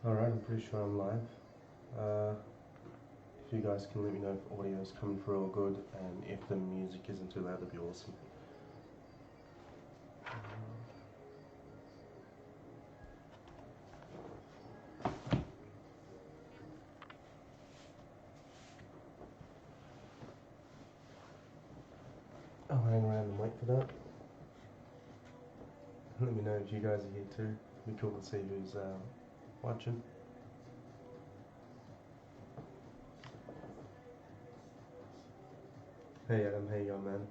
Alright, I'm pretty sure I'm live. If you guys can let me know if audio is coming through all good and if the music isn't too loud, that'd be awesome. I'll hang around and wait for that. Let me know if you guys are here too. It'd be cool to see who's watching. Hey Adam, how you going, man?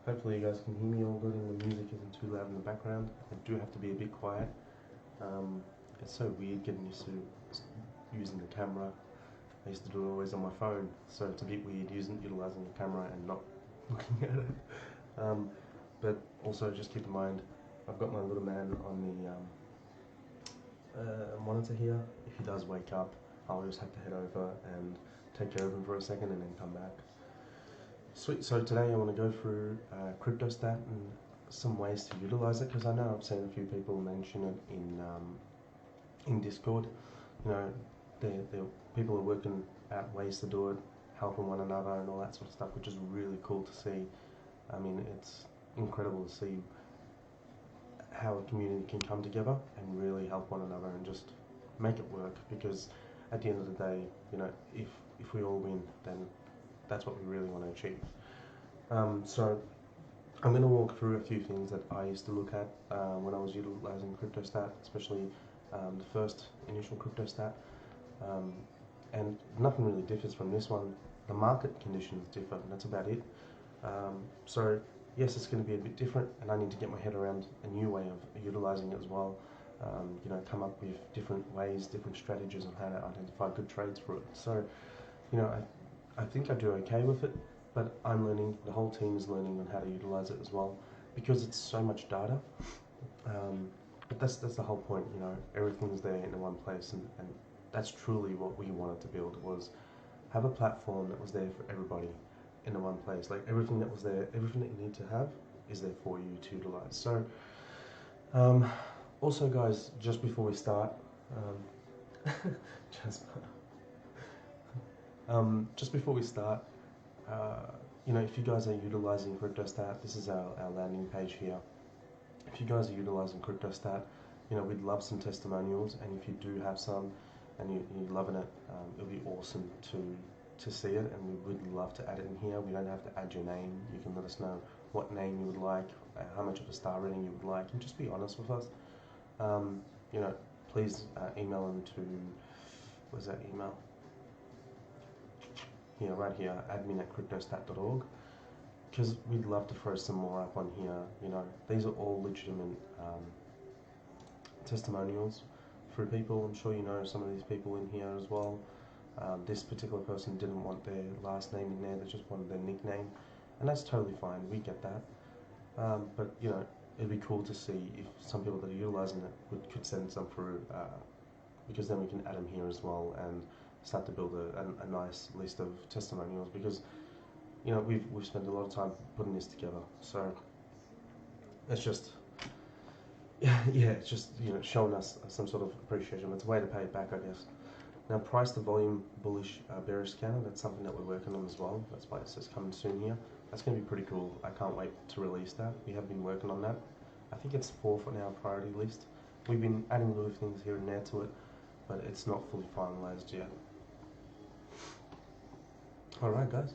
Hopefully you guys can hear me all good and the music isn't too loud in the background. I do have to be a bit quiet. It's so weird getting used to using the camera. I used to do it always on my phone, so it's a bit weird utilising the camera and not looking at it. But also just keep in mind, I've got my little man on the monitor here. If he does wake up, I'll just have to head over and take care of him for a second and then come back. Sweet, so today I want to go through CryptoStat and some ways to utilise it, because I know I've seen a few people mention it in Discord. You know, people are working out ways to do it, helping one another and all that sort of stuff, which is really cool to see. I mean, it's incredible to see how a community can come together and really help one another and just make it work, because at the end of the day, you know, if we all win, then that's what we really want to achieve. So I'm going to walk through a few things that I used to look at when I was utilizing CryptoStat, especially the first initial CryptoStat, and nothing really differs from this one. The market conditions differ, and that's about it. So yes, it's going to be a bit different, and I need to get my head around a new way of utilizing it as well. You know, come up with different ways, different strategies on how to identify good trades for it. So, you know, I think I do okay with it, but I'm learning, the whole team is learning on how to utilize it as well, because it's so much data. But that's the whole point, you know, everything's there in one place, and that's truly what we wanted to build, was have a platform that was there for everybody in the one place. Like everything that was there, everything that you need to have is there for you to utilize. So, also guys, just before we start, just before we start, you know, if you guys are utilizing CryptoStat, this is our landing page here. If you guys are utilizing CryptoStat, you know, we'd love some testimonials, and if you do have some and you're loving it, it'll be awesome to see it, and we would love to add it in here. We don't have to add your name. You can let us know what name you would like, how much of a star rating you would like, and just be honest with us. You know, please email them to, where's that email? Here, right here, admin@cryptostat.org, because we'd love to throw some more up on here. You know, these are all legitimate testimonials through people. I'm sure you know some of these people in here as well. This particular person didn't want their last name in there, they just wanted their nickname, and that's totally fine, we get that. But you know, it'd be cool to see if some people that are utilizing it could send some through, because then we can add them here as well and start to build a nice list of testimonials, because you know, we've spent a lot of time putting this together. So it's just yeah, it's just, you know, showing us some sort of appreciation. It's a way to pay it back, I guess. Now, price to volume bullish bearish scanner, that's something that we're working on as well. That's why it says coming soon here. That's going to be pretty cool. I can't wait to release that. We have been working on that. I think it's 4th on our priority list. We've been adding little things here and there to it, but it's not fully finalized yet. Alright guys,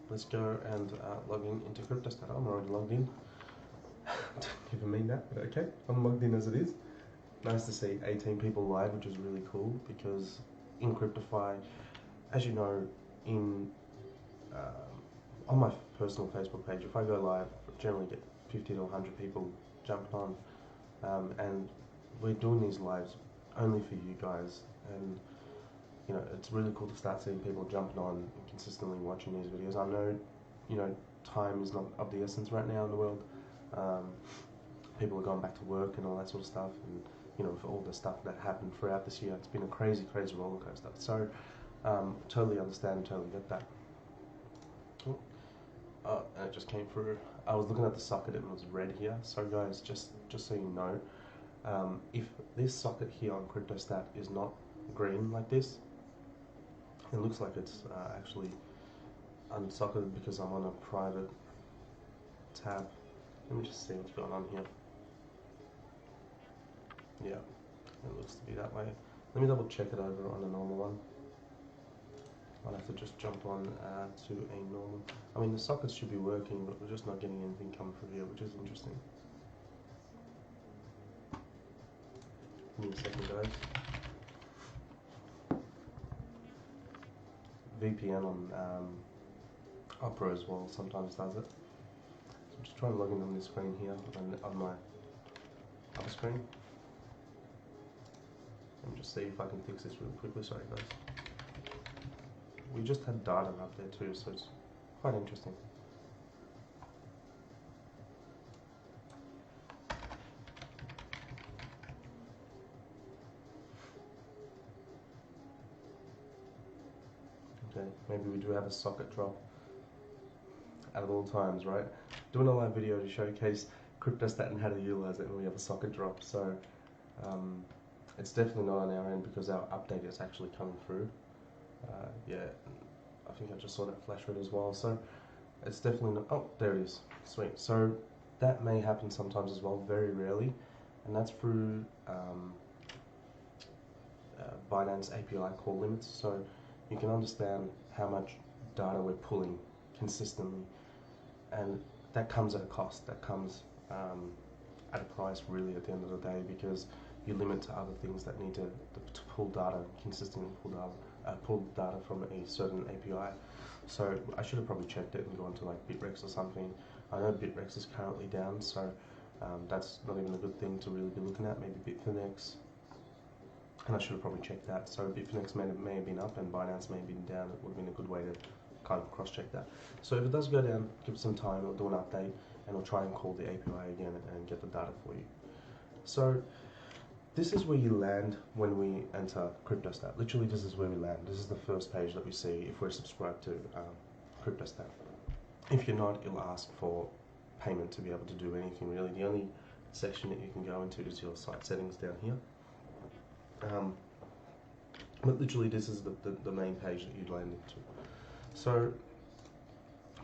let's go and log in into CryptoStat. I'm already logged in. Don't even mean that, but okay. I'm logged in as it is. Nice to see 18 people live, which is really cool, because in Cryptify, as you know, on my personal Facebook page, if I go live, I generally get 50 to 100 people jumping on, and we're doing these lives only for you guys, and you know, it's really cool to start seeing people jumping on and consistently watching these videos. I know, you know, time is not of the essence right now in the world. People are going back to work and all that sort of stuff, and you know, for all the stuff that happened throughout this year, it's been a crazy roller coaster. So totally understand, totally get that. And it just came through. I was looking at the socket and it was red here. So guys, just so you know, If this socket here on CryptoStat is not green like this, it looks like it's actually unsocketed because I'm on a private tab. Let me just see what's going on here. Yeah, it looks to be that way. Let me double check it over on a normal one. I'll have to just jump on to a normal. I mean, the sockets should be working, but we're just not getting anything coming through here, which is interesting. Give me a second, guys. VPN on Opera as well sometimes does it. So I'm just trying to log in on this screen here on my other screen. Let me just see if I can fix this really quickly. Sorry, guys. We just had data up there too, so it's quite interesting. Okay, maybe we do have a socket drop at all times, right? Doing a live video to showcase CryptoStat and how to utilize it when we have a socket drop. So it's definitely not on our end because our update is actually coming through. Yeah, I think I just saw that flash red as well. So it's definitely not. Oh, there it is. Sweet. So that may happen sometimes as well, very rarely, and that's through Binance API call limits. So you can understand how much data we're pulling consistently, and that comes at a cost. That comes at a price, really, at the end of the day, because you limit to other things that need to pull data consistently, pull data from a certain API. So I should have probably checked it and gone to like Bitrex or something. I know Bitrex is currently down, so that's not even a good thing to really be looking at. Maybe Bitfinex, and I should have probably checked that. So Bitfinex may have been up and Binance may have been down. It would have been a good way to kind of cross-check that. So if it does go down, give it some time. We'll do an update and we'll try and call the API again and get the data for you. So this is where you land when we enter CryptoStat. Literally, this is where we land. This is the first page that we see if we're subscribed to CryptoStat. If you're not, it'll ask for payment to be able to do anything really. The only section that you can go into is your site settings down here. But literally, this is the main page that you'd land into. So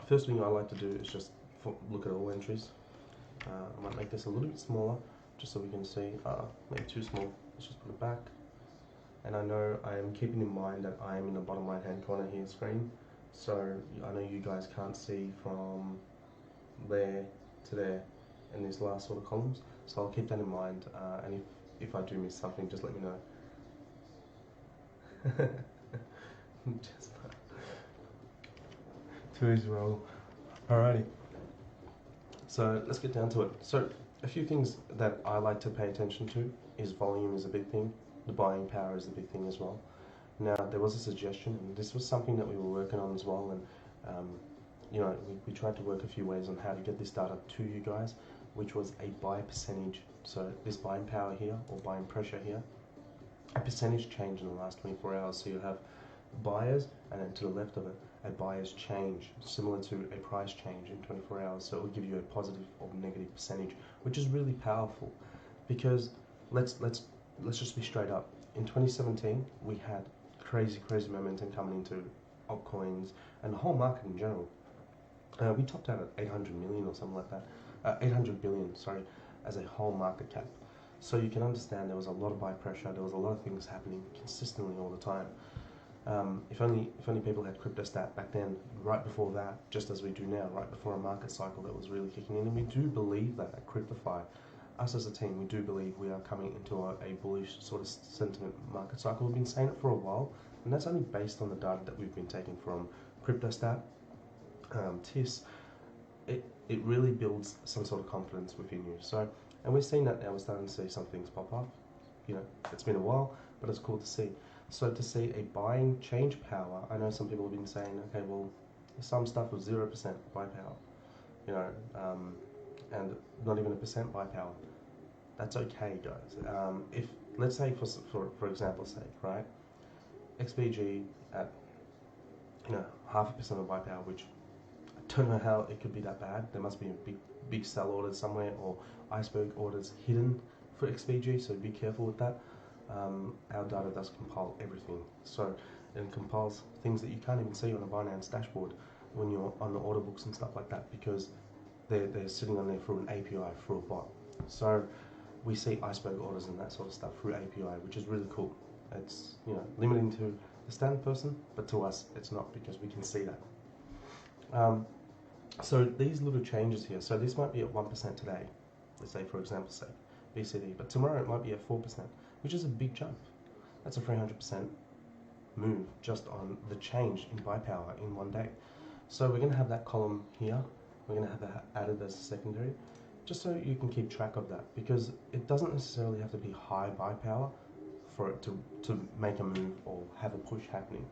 first thing I like to do is just look at all entries. I might make this a little bit smaller, just so we can see. Maybe too small. Let's just put it back. And I know I am keeping in mind that I am in the bottom right hand corner here screen. So I know you guys can't see from there to there in these last sort of columns. So I'll keep that in mind. And if I do miss something, just let me know. Just too easy roll. Alrighty. So let's get down to it. So a few things that I like to pay attention to is volume is a big thing. The buying power is a big thing as well. Now there was a suggestion, and this was something that we were working on as well, and you know, we tried to work a few ways on how to get this data to you guys, which was a buy percentage. So this buying power here, or buying pressure here, a percentage change in the last 24 hours. So you have buyers, and then to the left of it, a buyer's change, similar to a price change in 24 hours. So it will give you a positive or negative percentage, which is really powerful, because let's just be straight up. In 2017, we had crazy momentum coming into altcoins and the whole market in general. We topped out at 800 million or something like that, 800 billion, sorry, as a whole market cap. So you can understand there was a lot of buy pressure. There was a lot of things happening consistently all the time. If only people had CryptoStat back then, right before that, just as we do now, right before a market cycle that was really kicking in. And we do believe that at Cryptify, us as a team, we do believe we are coming into a bullish sort of sentiment market cycle. We've been saying it for a while, and that's only based on the data that we've been taking from CryptoStat, TIS. It really builds some sort of confidence within you. So, and we're seeing that now. We're starting to see some things pop up. You know, it's been a while, but it's cool to see. So to see a buying change power, I know some people have been saying, okay, well, some stuff was 0% buy power, you know, and not even a percent buy power. That's okay, guys. If, let's say for example's sake, right, XBG at, you know, 0.5% of buy power, which I don't know how it could be that bad. There must be a big sell order somewhere, or iceberg orders hidden for XPG, so be careful with that. Our data does compile everything, so it compiles things that you can't even see on a Binance dashboard when you're on the order books and stuff like that, because they're sitting on there through an API, through a bot. So we see iceberg orders and that sort of stuff through API, which is really cool. It's, you know, limiting to the standard person, but to us it's not, because we can see that. So these little changes here, so this might be at 1% today, let's say for example's sake, BCD, but tomorrow it might be at 4%, which is a big jump. That's a 300% move just on the change in buy power in one day. So we're going to have that column here, we're going to have that added as a secondary, just so you can keep track of that, because it doesn't necessarily have to be high buy power for it to make a move or have a push happening.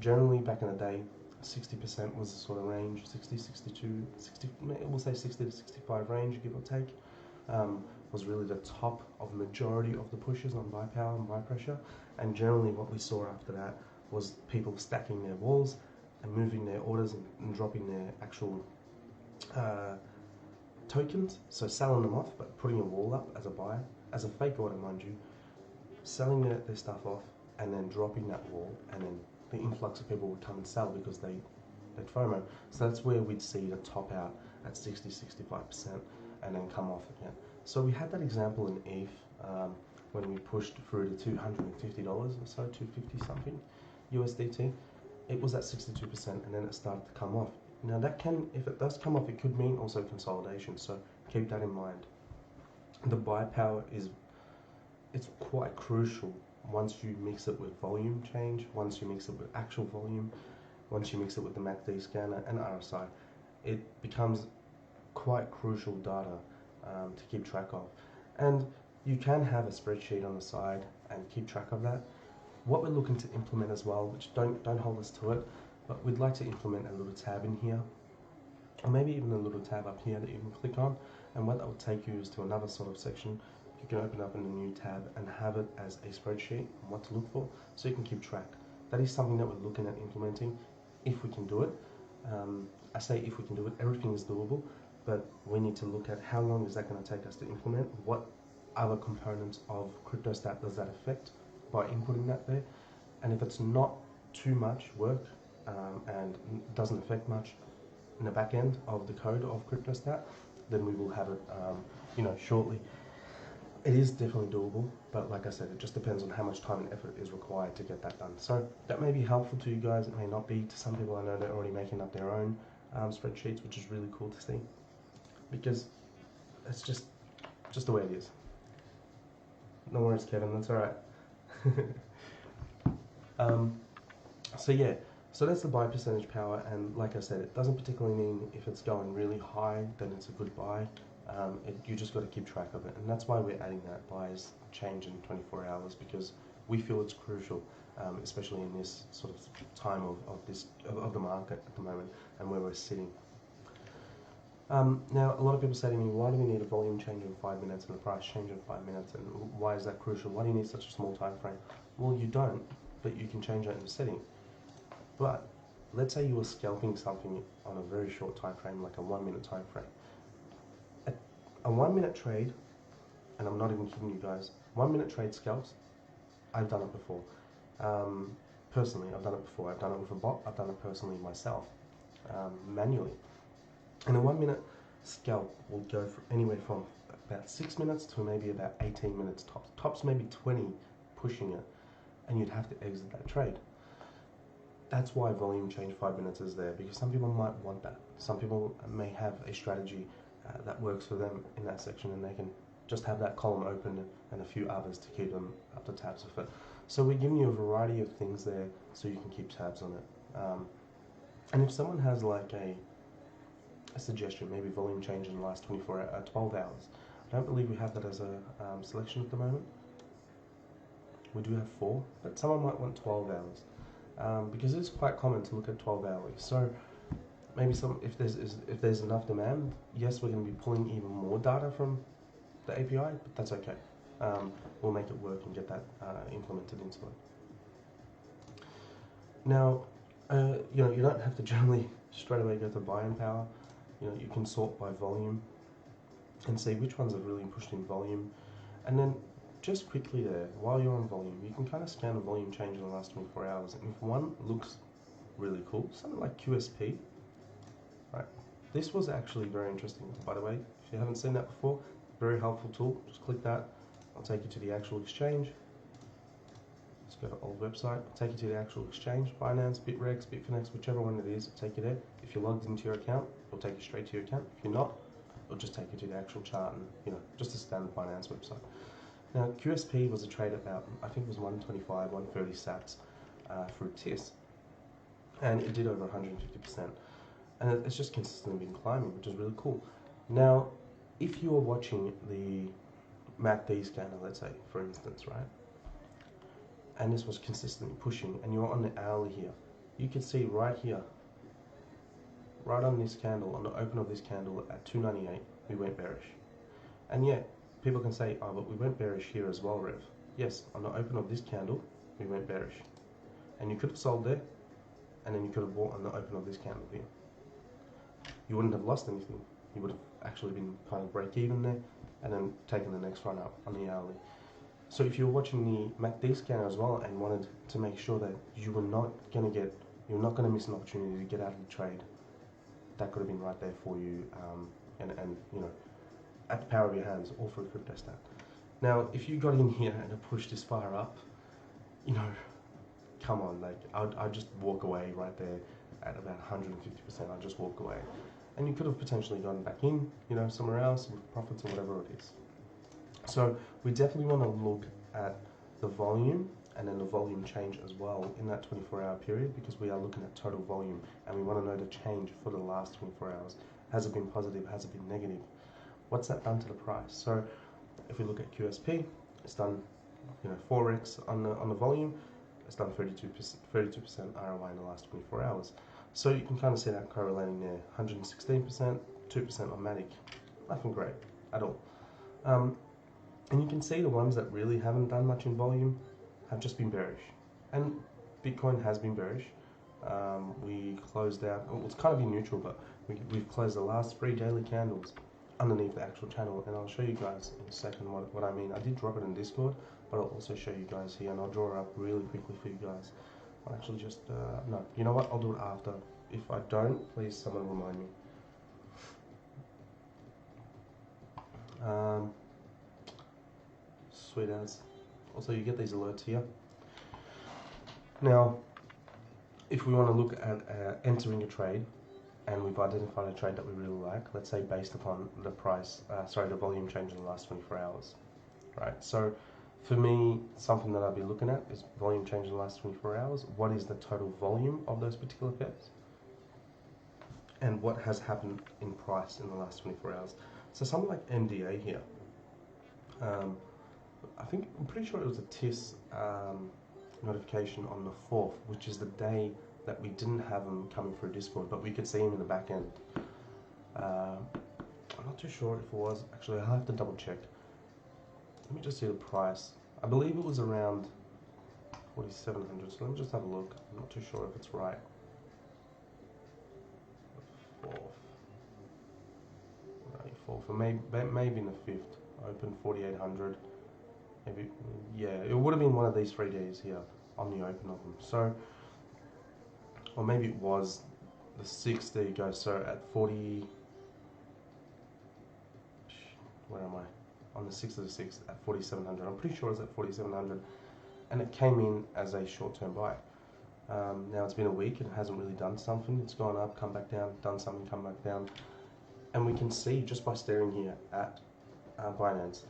Generally back in the day, 60% was the sort of range, 60, 62, 60, we'll say 60 to 65 range, give or take, was really the top of majority of the pushes on buy power and buy pressure. And generally what we saw after that was people stacking their walls and moving their orders and dropping their actual tokens, so selling them off but putting a wall up as a buy, as a fake order mind you, selling their stuff off and then dropping that wall, and then the influx of people would come and sell because they'd FOMO. So that's where we'd see the top out at 60-65% and then come off again. So we had that example in ETH when we pushed through to $250 or so, 250 something USDT. It was at 62% and then it started to come off. Now that can, if it does come off, it could mean also consolidation, so keep that in mind. The buy power it's quite crucial once you mix it with volume change, once you mix it with actual volume, once you mix it with the MACD scanner and RSI, it becomes quite crucial data to keep track of. And you can have a spreadsheet on the side and keep track of that. What we're looking to implement as well, which don't hold us to it, but we'd like to implement a little tab in here, or maybe even a little tab up here that you can click on, and what that will take you is to another sort of section. You can open up in a new tab and have it as a spreadsheet and what to look for, so you can keep track. That is something that we're looking at implementing, if we can do it. I say if we can do it, everything is doable, but we need to look at how long is that going to take us to implement, what other components of CryptoStat does that affect by inputting that there, and if it's not too much work and doesn't affect much in the back end of the code of CryptoStat, then we will have it shortly. It is definitely doable, but like I said, it just depends on how much time and effort is required to get that done. So that may be helpful to you guys, it may not be. To some people I know they're already making up their own spreadsheets, which is really cool to see, because it's just the way it is. No worries, Kevin, that's alright. So yeah, so that's the buy percentage power, and like I said, it doesn't particularly mean if it's going really high then it's a good buy. You just got to keep track of it, and that's why we're adding that buys change in 24 hours, because we feel it's crucial, especially in this sort of time of the market at the moment and where we're sitting. Now, a lot of people say to me, why do we need a volume change in 5 minutes and a price change in 5 minutes, and why is that crucial? Why do you need such a small time frame? Well, you don't, but you can change that in the setting. But let's say you were scalping something on a very short time frame, like a 1 minute time frame. A 1 minute trade, and I'm not even kidding you guys, 1 minute trade scalps, I've done it before. Personally, I've done it before. I've done it with a bot, I've done it personally myself, manually. And a 1 minute scalp will go for anywhere from about 6 minutes to maybe about 18 minutes tops. Tops maybe 20 pushing it, and you'd have to exit that trade. That's why volume change 5 minutes is there, because some people might want that. Some people may have a strategy that works for them in that section, and they can just have that column open and a few others to keep them up to tabs with it. So we're giving you a variety of things there so you can keep tabs on it. And if someone has like a suggestion, maybe volume change in the last 12 hours, I don't believe we have that as a selection at the moment. We do have 4, but someone might want 12 hours because it's quite common to look at 12 hours. So maybe if there's enough demand, yes, we're going to be pulling even more data from the API, but that's okay. We'll make it work and get that implemented into it. Now, you don't have to generally straight away go to buy-in power. You can sort by volume. and see which ones have really pushed in volume. And then just quickly there, while you're on volume, you can kind of scan the volume change in the last 24 hours. And if one looks really cool, something like QSP, right? This was actually very interesting, by the way. If you haven't seen that before, very helpful tool. Just click that. I'll take you to the actual exchange. Let's go to old website. I'll take you to the actual exchange. Binance, Bitrex, Bitfinex, whichever one it is, it'll take you there. If you're logged into your account, it'll take you straight to your account. If you're not, it'll just take you to the actual chart and, you know, just a standard finance website. Now, QSP was a trade about, I think it was 125, 130 sats through TIS. And it did over 150%. And it's just consistently been climbing, which is really cool. Now, if you are watching the MACD scanner, let's say, for instance, right? And this was consistently pushing, and you're on the hourly here, you can see right here, right on this candle, on the open of this candle at 298, we went bearish. And yet, people can say, oh, but we went bearish here as well, Rev. Yes, on the open of this candle, we went bearish. And you could have sold there, and then you could have bought on the open of this candle here. You wouldn't have lost anything. You would have actually been kind of break even there, and then taken the next run up on the hourly. So if you're watching the MACD scanner as well and wanted to make sure that you were not going to get, you're not going to miss an opportunity to get out of the trade, that could have been right there for you, and you know, at the power of your hands, all through CryptoStat. Now, if you got in here and it pushed this far up, you know, come on, like I'd just walk away right there at about 150%. I'd just walk away, and you could have potentially gone back in, you know, somewhere else with profits or whatever it is. So we definitely want to look at the volume and then the volume change as well in that 24-hour period, because we are looking at total volume and we want to know the change for the last 24 hours. Has it been positive? Has it been negative? What's that done to the price? So if we look at QSP, it's done, you know, 4x on the volume. It's done 32% ROI in the last 24 hours. So you can kind of see that correlating there. 116%, 2% on Matic. Nothing great at all. And you can see the ones that really haven't done much in volume have just been bearish. And Bitcoin has been bearish. We closed out, well, it's kind of been neutral, but we've closed the last 3 daily candles underneath the actual channel, and I'll show you guys in a second what I mean. I did drop it in Discord, but I'll also show you guys here, and I'll draw it up really quickly for you guys. I'll actually just, no, you know what, I'll do it after. If I don't, please someone remind me. Sweet as. Also, you get these alerts here. Now, if we want to look at entering a trade, and we've identified a trade that we really like, let's say based upon the price, the volume change in the last 24 hours, right? So for me, something that I'll be looking at is volume change in the last 24 hours. What is the total volume of those particular pairs? And what has happened in price in the last 24 hours? So something like MDA here, I'm pretty sure it was a TIS notification on the 4th, which is the day that we didn't have them coming through Discord, but we could see them in the back end. I'm not too sure if it was, actually I'll have to double check. Let me just see the price. I believe it was around 4,700, so let me just have a look. I'm not too sure if it's right. Fourth, or maybe in the 5th, open 4,800. Maybe, yeah, it would have been one of these 3 days here on the open of them. So, or maybe it was the 6th, there you go. So at 40, where am I? On the 6th of the 6th at 4,700. I'm pretty sure it was at 4,700, and it came in as a short-term buy. Now it's been a week and it hasn't really done something. It's gone up, come back down, done something, come back down. And we can see just by staring here at Binance,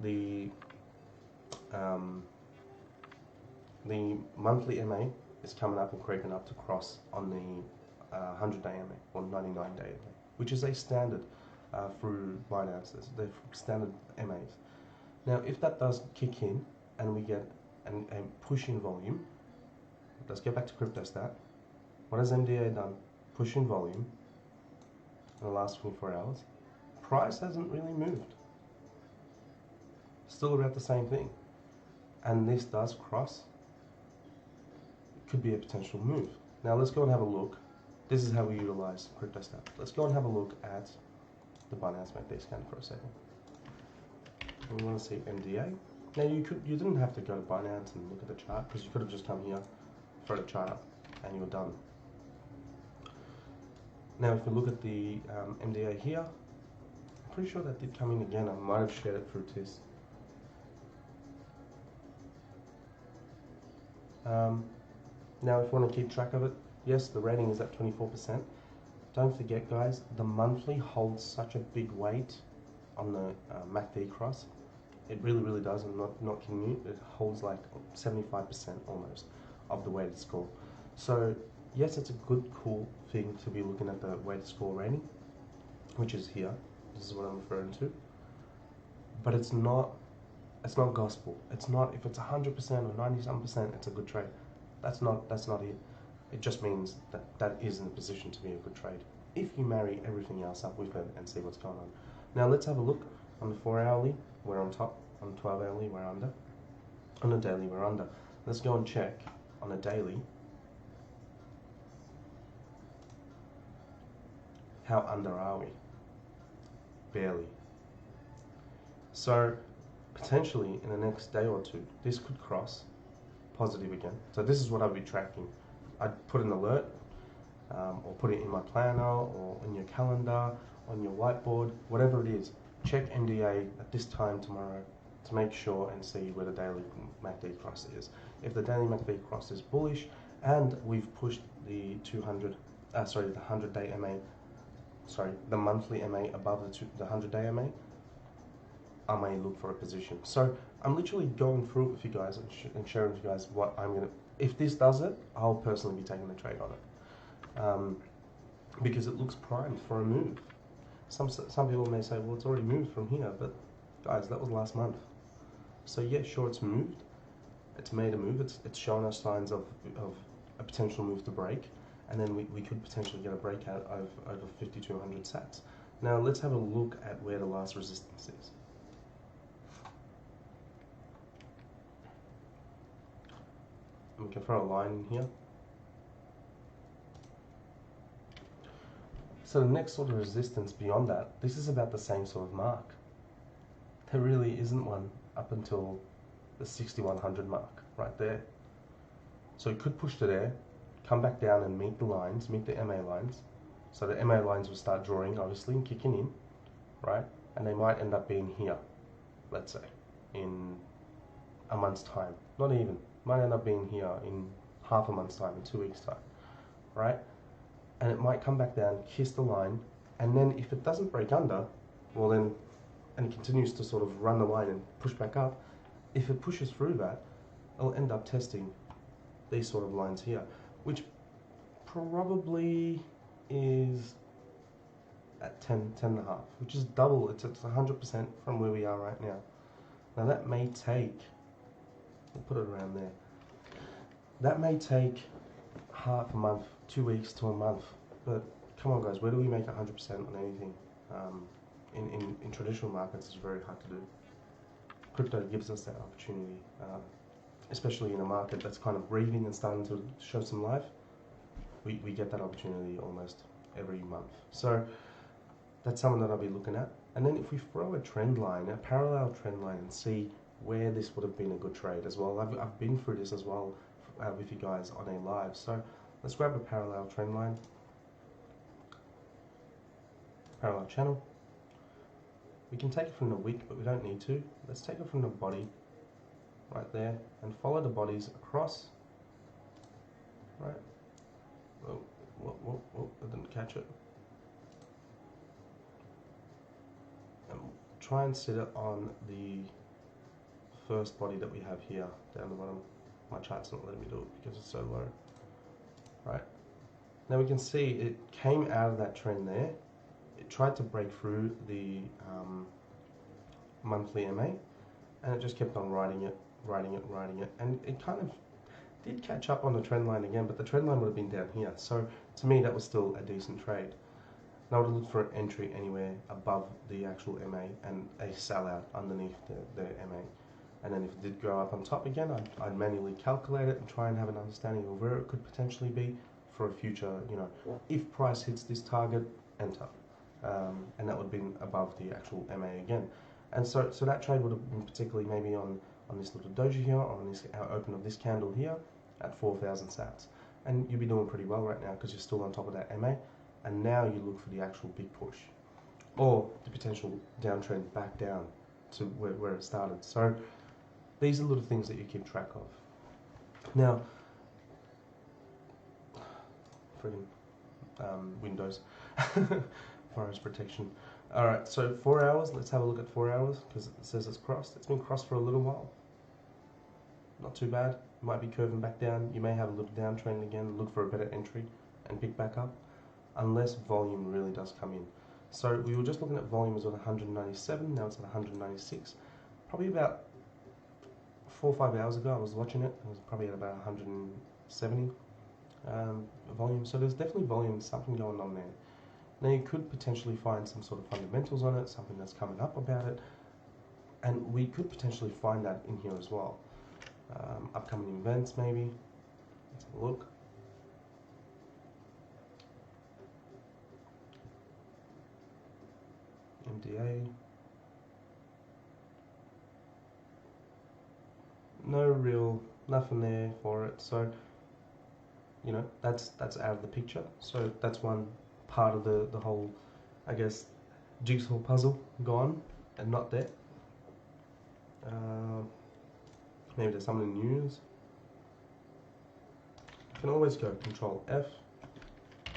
the monthly MA is coming up and creeping up to cross on the 100-day MA or 99-day MA, which is a standard through Binance. They're standard MAs. Now, if that does kick in and we get a push in volume, let's get back to CryptoStat. What has MDA done? Push in volume in the last 24 hours. Price hasn't really moved. Still about the same thing. And this does cross. It could be a potential move. Now let's go and have a look. This is how we utilize CryptoStat. Let's go and have a look at the Binance MACD scan for a second. We want to see MDA. Now you didn't have to go to Binance and look at the chart, because you could have just come here, throw the chart up, and you're done. Now if we look at the MDA here, I'm pretty sure that did come in again. I might have shared it through TIS. Now if you want to keep track of it, yes, the rating is at 24%. Don't forget, guys, the monthly holds such a big weight on the MACD cross. It really, really does. I'm not kidding you. It holds like 75% almost of the weighted score. So yes, it's a good, cool thing to be looking at the weighted score rating, which is here. This is what I'm referring to. But it's not gospel. It's not, if it's 100% or 90-something%, it's a good trade. That's not it. It just means that is in a position to be a good trade if you marry everything else up with it and see what's going on. Now let's have a look on the 4-hourly, we're on top. On the 12-hourly, we're under. On the daily, we're under. Let's go and check on a daily how under are we? Barely. So potentially in the next day or two, this could cross positive again. So this is what I'd be tracking. I'd put an alert or put it in my planner or in your calendar, on your whiteboard, whatever it is. Check MDA at this time tomorrow to make sure and see where the daily MACD cross is. If the daily MACD cross is bullish and we've pushed the 100-day MA, the monthly MA above the 100-day MA, I may look for a position. So I'm literally going through it with you guys and sharing with you guys what I'm gonna. If this does it, I'll personally be taking a trade on it because it looks primed for a move. Some people may say, well, it's already moved from here, but guys, that was last month. So yeah, sure, it's moved. It's made a move. It's shown us signs of a potential move to break, and then we could potentially get a breakout of over 5,200 sats. Now let's have a look at where the last resistance is. And we can throw a line in here. So the next sort of resistance beyond that, this is about the same sort of mark. There really isn't one up until the 6100 mark, right there. So it could push to there, come back down and meet the lines, meet the MA lines. So the MA lines will start drawing, obviously, and kicking in, right? And they might end up being here, let's say, in a month's time. Not even. Might end up being here in half a month's time, in 2 weeks' time, right? And it might come back down, kiss the line, and then if it doesn't break under, well then, and it continues to sort of run the line and push back up, if it pushes through that, it'll end up testing these sort of lines here, which probably is at 10.5, which is double. It's 100% from where we are right now. Now that may take, we'll put it around there, that may take half a month, 2 weeks to a month, but come on guys, where do we make 100% on anything? In traditional markets, it's very hard to do. Crypto gives us that opportunity, especially in a market that's kind of breathing and starting to show some life. We get that opportunity almost every month. So that's something that I'll be looking at. And then if we throw a trend line, a parallel trend line, and see where this would have been a good trade as well. I've been through this as well with you guys on a live. So let's grab a parallel trend line, parallel channel. We can take it from the wick, but we don't need to. Let's take it from the body, right there, and follow the bodies across, right? Whoa, I didn't catch it. And try and sit it on the first body that we have here, down the bottom. My chart's not letting me do it because it's so low, right? Now we can see it came out of that trend there. It tried to break through the monthly MA, and it just kept on riding it, and it kind of did catch up on the trend line again, but the trend line would have been down here. So to me, that was still a decent trade. Now I would look for an entry anywhere above the actual MA and a sellout underneath the MA. And then if it did go up on top again, I'd manually calculate it and try and have an understanding of where it could potentially be for a future, if price hits this target, enter. and that would have been above the actual MA again. And so that trade would have been particularly maybe on this little doji here, or on this open of this candle here at 4,000 sats. And you'd be doing pretty well right now because you're still on top of that MA. And now you look for the actual big push or the potential downtrend back down to where it started. So these are little things that you keep track of. Now, friggin' Windows, virus protection. All right, so 4 hours. Let's have a look at 4 hours because it says it's crossed. It's been crossed for a little while. Not too bad. Might be curving back down. You may have a little downtrend again. Look for a better entry and pick back up, unless volume really does come in. So we were just looking at volume was at 197. Now it's at 196. Probably about 4 or 5 hours ago, I was watching it. It was probably at about 170 volume. So there's definitely volume, something going on there. Now you could potentially find some sort of fundamentals on it, something that's coming up about it, and we could potentially find that in here as well. Upcoming events maybe. Let's have a look. MDA. Nothing there for it. So, you know, that's out of the picture. So that's one part of the whole, I guess, jigsaw puzzle gone and not there. Maybe there's something in news. You can always go Control F,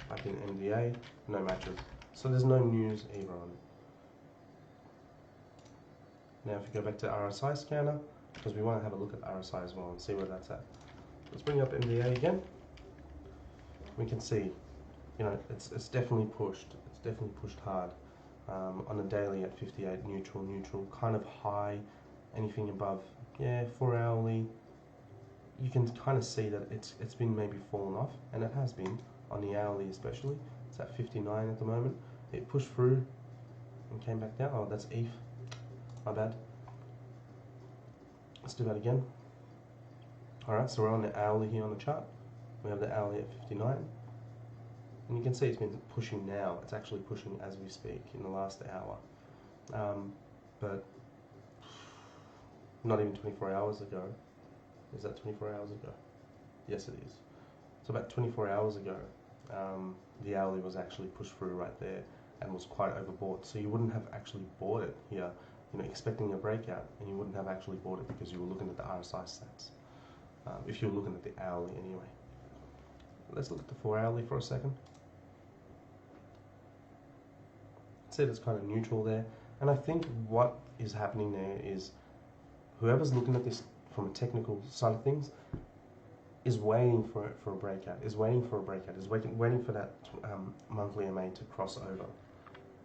type in MDA, no matches. So there's no news either on it. Now if you go back to RSI scanner, because we want to have a look at RSI as well and see where that's at. Let's bring up MDA again. We can see, you know, it's definitely pushed. It's definitely pushed hard. On a daily at 58, neutral, kind of high. Anything above, 4 hourly, you can kind of see that it's been maybe fallen off, and it has been on the hourly especially. It's at 59 at the moment. It pushed through and came back down. Oh, that's ETH. My bad. Let's do that again. Alright, so we're on the hourly here on the chart. We have the hourly at 59. And you can see it's been pushing now. It's actually pushing as we speak in the last hour. But not even 24 hours ago. Is that 24 hours ago? Yes, it is. So about 24 hours ago, the hourly was actually pushed through right there and was quite overbought. So you wouldn't have actually bought it here, you know, expecting a breakout, and you wouldn't have actually bought it because you were looking at the RSI stats. If you were looking at the hourly anyway. Let's look at the 4 hourly for a second. See, it's kind of neutral there. And I think what is happening there is whoever's looking at this from a technical side of things is waiting for a breakout, is waiting for that monthly MA to cross over,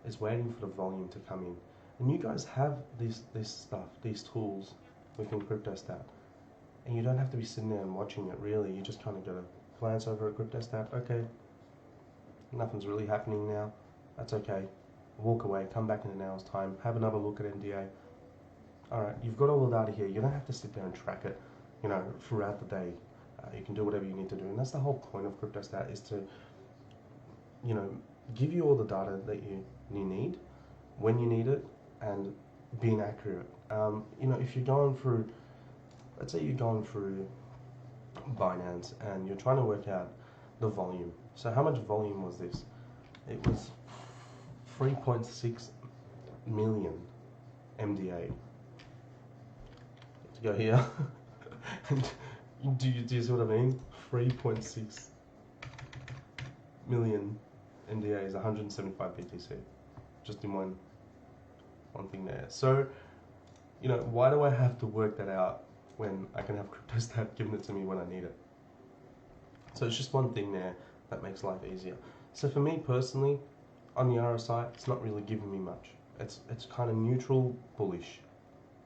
is waiting for the volume to come in. And you guys have this stuff, these tools within CryptoStat, and you don't have to be sitting there and watching it really. You just kind of got to glance over at CryptoStat. Okay, nothing's really happening now. That's okay. Walk away, come back in an hour's time, have another look at NDA. Alright, you've got all the data here. You don't have to sit there and track it, you know, throughout the day. You can do whatever you need to do. And that's the whole point of CryptoStat, is to, you know, give you all the data that you need, when you need it, and being accurate. You know, if you're going through, let's say you're going through Binance and you're trying to work out the volume. So how much volume was this? It was 3.6 million MDA. To go here, do you see what I mean? 3.6 million MDA is 175 BTC, just in one thing there. So, you know, why do I have to work that out when I can have CryptoStat giving it to me when I need it? So it's just one thing there that makes life easier. So for me personally, on the RSI, it's not really giving me much. It's kind of neutral bullish,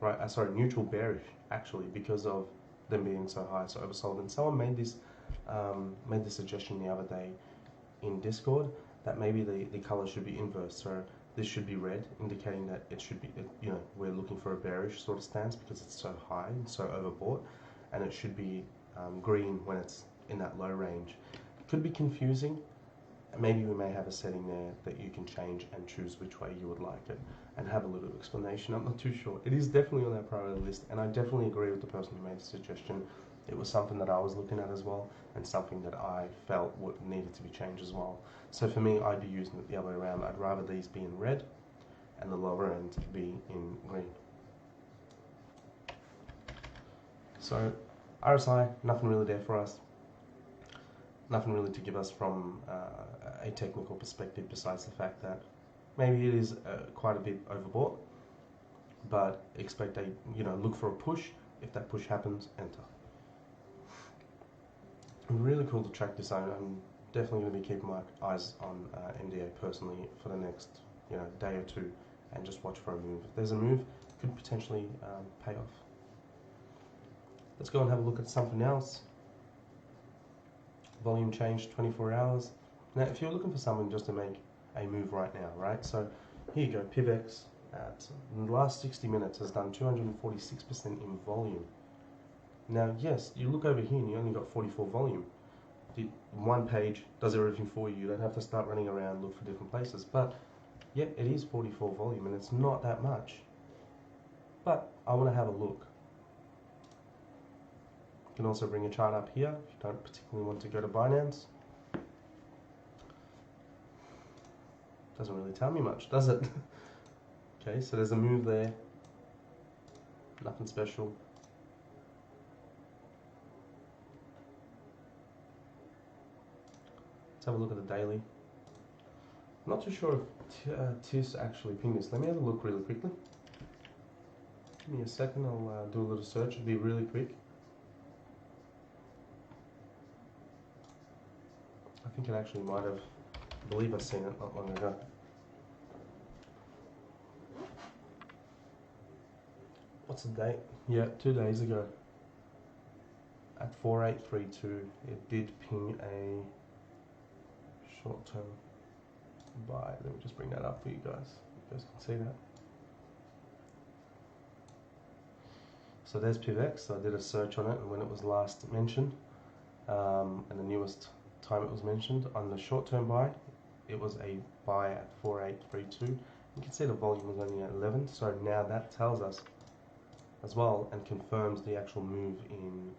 right? Sorry, neutral bearish actually, because of them being so high, so oversold. And someone made this suggestion the other day in Discord that maybe the color should be inverse. So this should be red, indicating that it should be, you know, we're looking for a bearish sort of stance because it's so high and so overbought, and it should be green when it's in that low range. Could be confusing, Maybe we may have a setting there that you can change and choose which way you would like it, and have a little explanation. I'm not too sure. It is definitely on our priority list, and I definitely agree with the person who made the suggestion. It was something that I was looking at as well, and something that I felt needed to be changed as well. So for me, I'd be using it the other way around. I'd rather these be in red and the lower end be in green. So RSI, nothing really there for us. Nothing really to give us from a technical perspective, besides the fact that maybe it is quite a bit overbought, but expect a, look for a push. If that push happens, enter. Really cool to track this out. I'm definitely going to be keeping my eyes on MDA personally for the next day or two, and just watch for a move. If there's a move, it could potentially pay off. Let's go and have a look at something else. Volume change 24 hours. Now, if you're looking for someone just to make a move right now, right? So here you go, PivX in the last 60 minutes has done 246% in volume. Now, yes, you look over here and you only got 44 volume. The one page does everything for you. You don't have to start running around, look for different places. But yeah, it is 44 volume, and it's not that much. But I want to have a look. You can also bring a chart up here if you don't particularly want to go to Binance. Doesn't really tell me much, does it? Okay, so there's a move there. Nothing special. Let's have a look at the daily. I'm not too sure if TIS actually pinged this. Let me have a look really quickly. Give me a second, I'll do a little search. It'll be really quick. I think it actually might have, I believe I've seen it not long ago. What's the date? Yeah, 2 days ago. At 4832, it did ping a short-term buy. Let me just bring that up for you guys. You guys can see that. So there's PivX. So I did a search on it and when it was last mentioned, and the newest time it was mentioned. On the short-term buy, it was a buy at 4832. You can see the volume was only at 11. So now that tells us as well and confirms the actual move in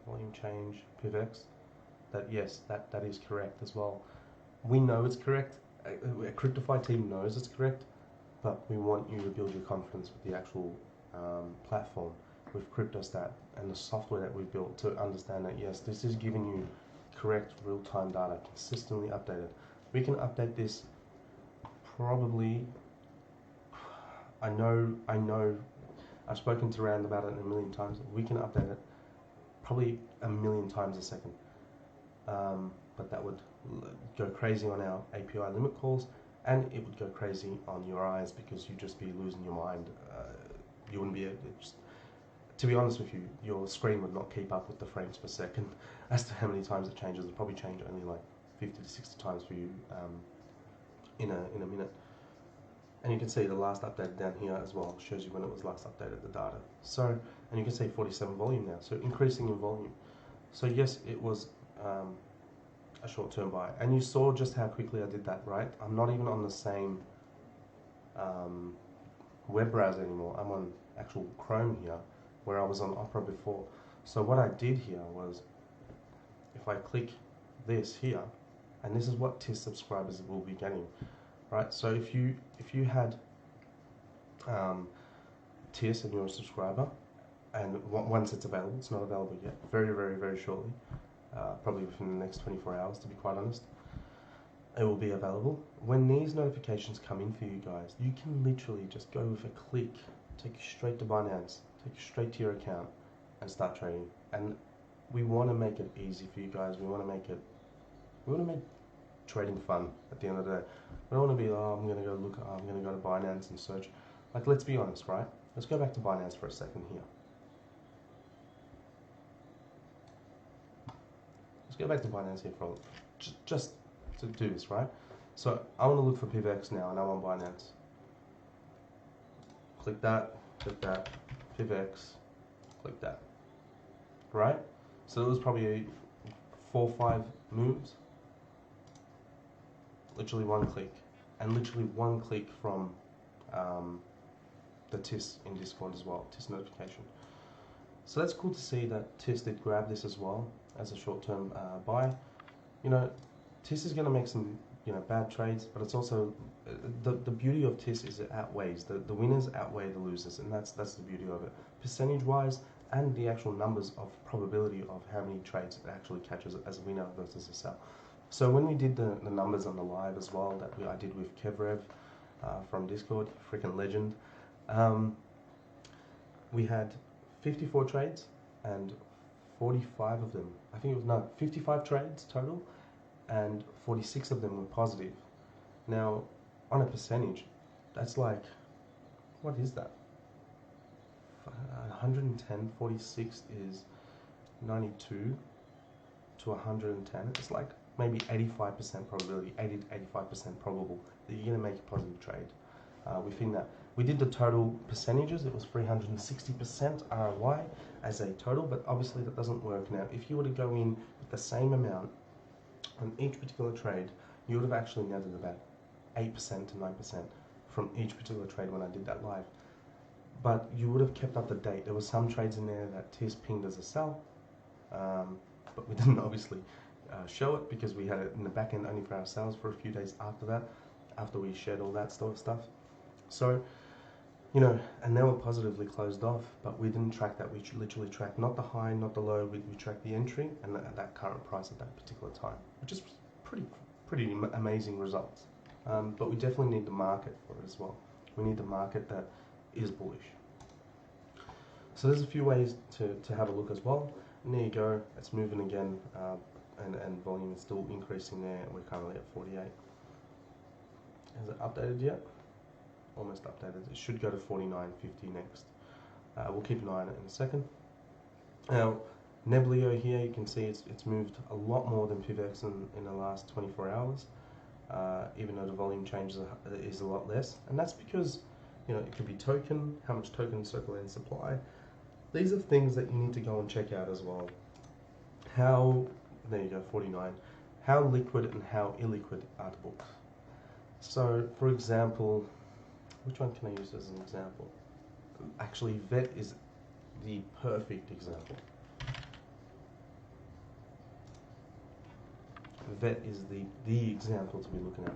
volume change PivX. That yes, that is correct as well. We know it's correct. A Cryptify team knows it's correct, but we want you to build your confidence with the actual platform, with CryptoStat and the software that we've built to understand that yes, this is giving you correct real-time data, consistently updated. We can update this probably. I know. I've spoken to Rand about it a million times. We can update it probably a million times a second. But that would go crazy on our API limit calls, and it would go crazy on your eyes because you'd just be losing your mind. You wouldn't be able to to be honest with you, your screen would not keep up with the frames per second as to how many times it changes. It'll probably change only like 50 to 60 times for you in a minute. And you can see the last update down here as well, shows you when it was last updated, the data. So, and you can see 47 volume now, so increasing in volume. So yes, it was a short-term buy. And you saw just how quickly I did that, right? I'm not even on the same web browser anymore. I'm on actual Chrome here, where I was on Opera before. So what I did here was, if I click this here, and this is what TIS subscribers will be getting, right? So if you had TIS and you're a subscriber, and once it's available, it's not available yet, very shortly, probably within the next 24 hours to be quite honest, it will be available. When these notifications come in for you guys, you can literally just go with a click, take you straight to Binance, take you straight to your account and start trading. And we want to make it easy for you guys. We want to make trading fun at the end of the day. We don't want to be, oh, I'm going to go to Binance and search. Like, let's be honest, right? Let's go back to Binance for a second here. Let's go back to Binance here for just to do this, right? So I want to look for PivX now, and I'm on Binance. Click that, PivX, click that, right? So it was probably 4 or 5 moves, literally one click, and literally one click from the TIS in Discord as well, TIS notification. So that's cool to see that TIS did grab this as well as a short-term buy. You know, TIS is going to make some bad trades, but it's also the beauty of TIS is it outweighs the winners outweigh the losers, and that's the beauty of it, percentage-wise, and the actual numbers of probability of how many trades it actually catches as a winner versus a sell. So when we did the numbers on the live as well that I did with Kevrev from Discord, freaking legend, we had 54 trades and 45 of them, I think it was 55 trades total, and 46 of them were positive. Now, on a percentage, that's like, what is that? 110, 46 is 92 to 110. It's like maybe 85% probability, 80 to 85% probable that you're going to make a positive trade within that. We did the total percentages. It was 360% ROI as a total, but obviously that doesn't work. Now, if you were to go in with the same amount on each particular trade, you would have actually netted about 8% to 9% from each particular trade when I did that live. But you would have kept up the date. There were some trades in there that TIS pinged as a sell, but we didn't obviously show it because we had it in the back end only for ourselves for a few days after that, after we shared all that sort of stuff. So, and they were positively closed off, but we didn't track that. We literally tracked not the high, not the low. We tracked the entry and that current price at that particular time, which is pretty amazing results. But we definitely need the market for it as well. We need the market that is bullish. So there's a few ways to have a look as well. And there you go. It's moving again, and volume is still increasing there. We're currently at 48. Has it updated yet? Almost updated. It should go to 49.50 next. We'll keep an eye on it in a second. Now, Neblio here, you can see it's moved a lot more than PivX in the last 24 hours, even though the volume change is a lot less. And that's because, it could be token, how much token circulating supply. These are things that you need to go and check out as well. There you go, 49. How liquid and how illiquid are the books? So, for example, which one can I use as an example? Actually, VET is the perfect example. VET is the example to be looking at.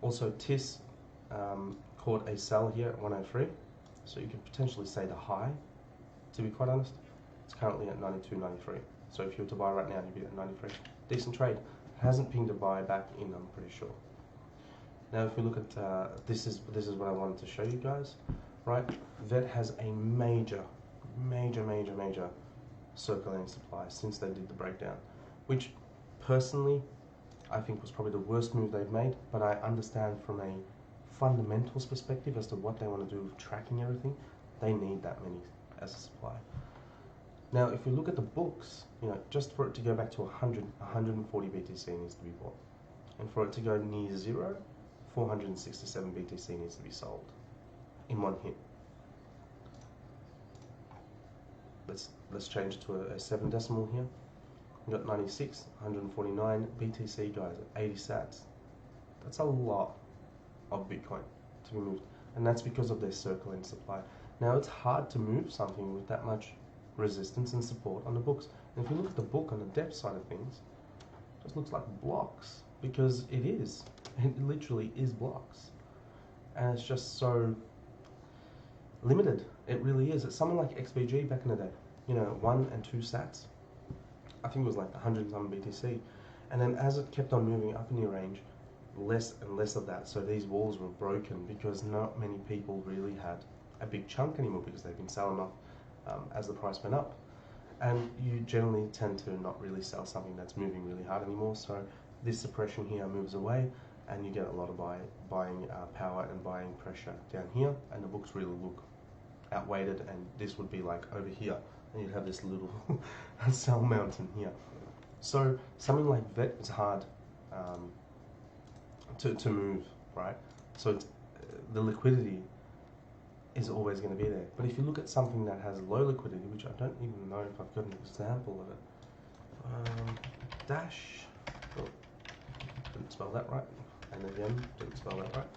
Also, TIS caught a sell here at 103, so you could potentially say the high. To be quite honest, it's currently at 92.93. So if you were to buy right now, you'd be at 93. Decent trade. Hasn't pinged a buy back in, I'm pretty sure. Now, if we look at this is what I wanted to show you guys, right? VET has a major circulating supply since they did the breakdown, which personally I think was probably the worst move they've made. But I understand from a fundamentals perspective as to what they want to do with tracking everything, they need that many as a supply. Now, if we look at the books, just for it to go back to 140 BTC needs to be bought, and for it to go near zero, 467 BTC needs to be sold in one hit. Let's change it to a 7 decimal here. We got 96, 149 BTC, guys, 80 sats. That's a lot of Bitcoin to be moved, and that's because of their circulating supply. Now, it's hard to move something with that much resistance and support on the books. And if you look at the book on the depth side of things, it just looks like blocks, because it is. It literally is blocks. And it's just so limited. It really is. It's something like XBG back in the day. 1 and 2 sats. I think it was like 100 and some BTC. And then as it kept on moving up in the range, less and less of that. So these walls were broken because not many people really had a big chunk anymore, because they've been selling off as the price went up. And you generally tend to not really sell something that's moving really hard anymore. So this suppression here moves away, and you get a lot of buying power and buying pressure down here, and the books really look outweighted, and this would be like over here, and you'd have this little sell mountain here. So something like VET is hard to move, right? So the liquidity is always going to be there. But if you look at something that has low liquidity, which I don't even know if I've got an example of it, Dash, Oh, didn't spell that right. And again, didn't spell that right.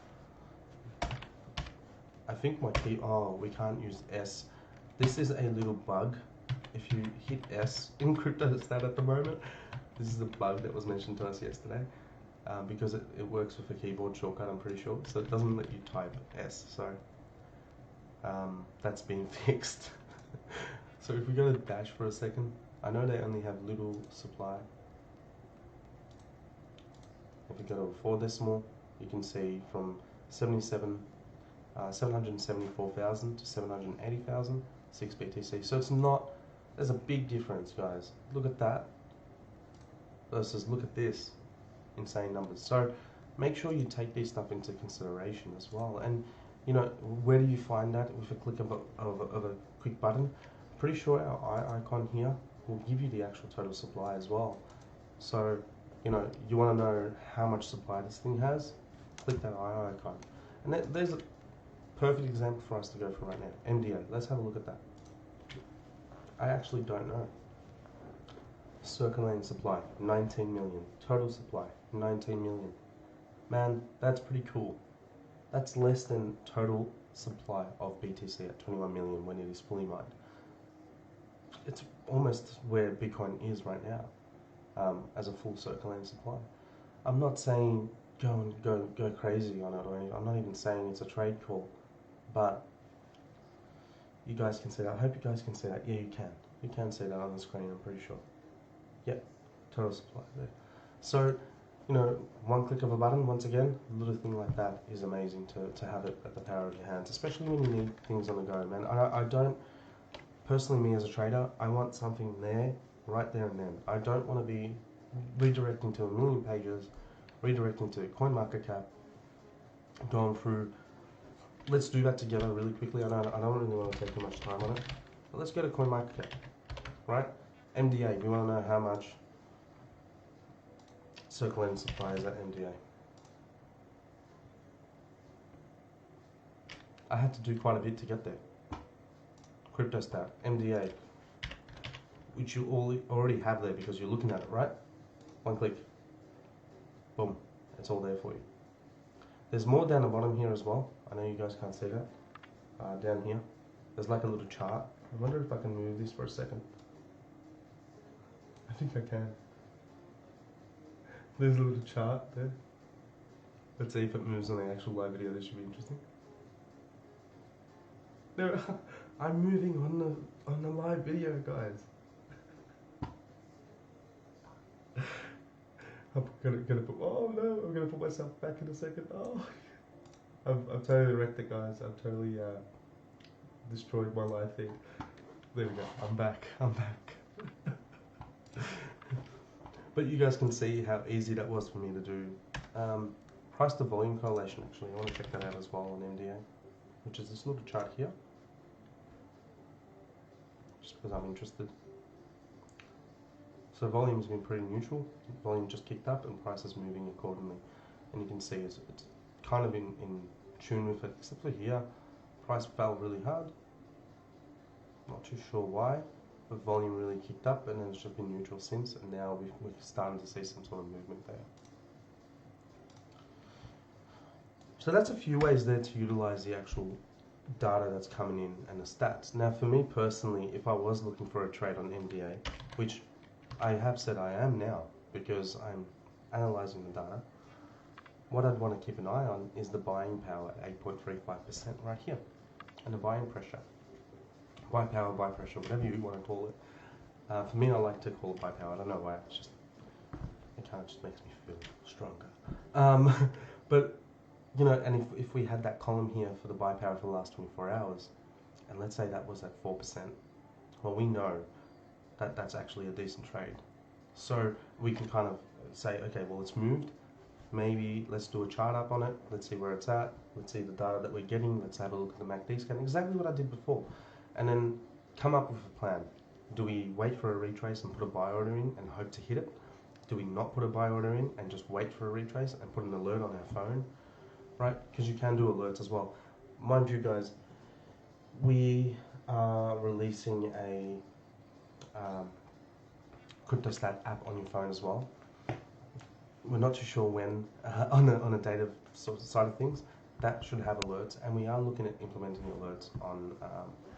I think my key, oh, we can't use S. This is a little bug. If you hit S in cryptostat at the moment, this is a bug that was mentioned to us yesterday. Because it works with a keyboard shortcut, I'm pretty sure. So it doesn't let you type S. So that's been fixed. So if we go to Dash for a second, I know they only have little supply. If we go to a 4 decimal, you can see from 774,000 to 780,000, 6 BTC. So it's not, there's a big difference, guys. Look at that versus look at this. Insane numbers. So make sure you take these stuff into consideration as well. And you know, where do you find that? With a click of a quick button. Pretty sure our eye icon here will give you the actual total supply as well. So you know, you want to know how much supply this thing has, click that eye icon. And there's a perfect example for us to go for right now. MDA, let's have a look at that. I actually don't know. Circulating supply, 19 million. Total supply, 19 million. Man, that's pretty cool. That's less than total supply of BTC at 21 million when it is fully mined. It's almost where Bitcoin is right now, as a full circulating supply. I'm not saying go crazy on it or anything. I'm not even saying it's a trade call, but you guys can see that. I hope you guys can see that. Yeah, you can. You can see that on the screen, I'm pretty sure. Yep, total supply there. So, you know, one click of a button, once again, a little thing like that is amazing to have it at the power of your hands, especially when you need things on the go, man. I don't, personally, me as a trader, I want something there, right there and then. I don't want to be redirecting to a million pages, redirecting to CoinMarketCap, going through. Let's do that together really quickly. I don't really want to take too much time on it. But let's go to CoinMarketCap, right? MDA, we want to know how much circulating supply is at MDA. I had to do quite a bit to get there. CryptoStat, MDA, which you already have there because you're looking at it, right? One click. Boom. It's all there for you. There's more down the bottom here as well. I know you guys can't see that. Down here, there's like a little chart. I wonder if I can move this for a second. I think I can. There's a little chart there. Let's see if it moves on the actual live video. This should be interesting. There, I'm moving on the live video, guys. I'm gonna put. Oh no! I'm gonna put myself back in a second. Oh, I've totally wrecked it, guys. I've totally destroyed my live thing. There we go. I'm back. I'm back. But you guys can see how easy that was for me to do. Price to volume correlation, actually, I want to check that out as well on MDA, which is this little chart here, just because I'm interested. So volume's been pretty neutral, volume just kicked up and price is moving accordingly. And you can see it's kind of in tune with it, except for here, price fell really hard. Not too sure why. The volume really kicked up and then it's just been neutral since, and now we're starting to see some sort of movement there. So that's a few ways there to utilize the actual data that's coming in and the stats. Now for me personally, if I was looking for a trade on MDA, which I have said I am now because I'm analyzing the data, what I'd want to keep an eye on is the buying power at 8.35% right here, and the buying pressure. Buy power, buy pressure, whatever you want to call it. For me, I like to call it buy power. I don't know why. It's just, it kind of just makes me feel stronger. But you know, and if we had that column here for the buy power for the last 24 hours, and let's say that was at 4%, well, we know that that's actually a decent trade. So we can kind of say, okay, well, it's moved. Maybe let's do a chart up on it. Let's see where it's at. Let's see the data that we're getting. Let's have a look at the MACD scan. Exactly what I did before. And then come up with a plan. Do we wait for a retrace and put a buy order in and hope to hit it? Do we not put a buy order in and just wait for a retrace and put an alert on our phone? Right? Because you can do alerts as well. Mind you guys, we are releasing a CryptoStat app on your phone as well. we're not too sure when on a data sort of side of things. That should have alerts, and we are looking at implementing alerts on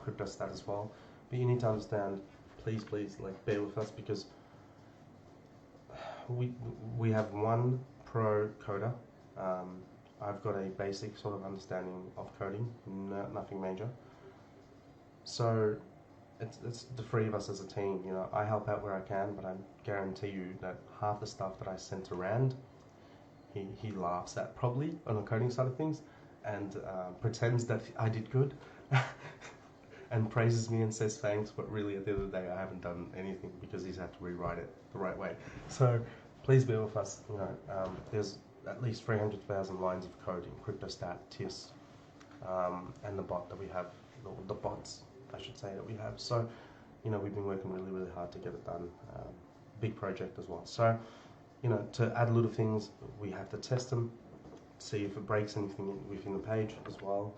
CryptoStat as well. But you need to understand, please, like bear with us, because we have one pro coder. I've got a basic sort of understanding of coding, nothing major. So it's the three of us as a team. You know, I help out where I can, but I guarantee you that half the stuff that I sent to Rand, he laughs at probably on the coding side of things, and pretends that I did good, and praises me and says thanks. But really, at the end of the day, I haven't done anything because he's had to rewrite it the right way. So please bear with us. You know, there's at least 300,000 lines of code in CryptoStat, TIS, and the bot that we have, the bots, I should say, that we have. So, you know, we've been working really hard to get it done. Big project as well. So, you know, to add little things, we have to test them, see if it breaks anything within the page as well.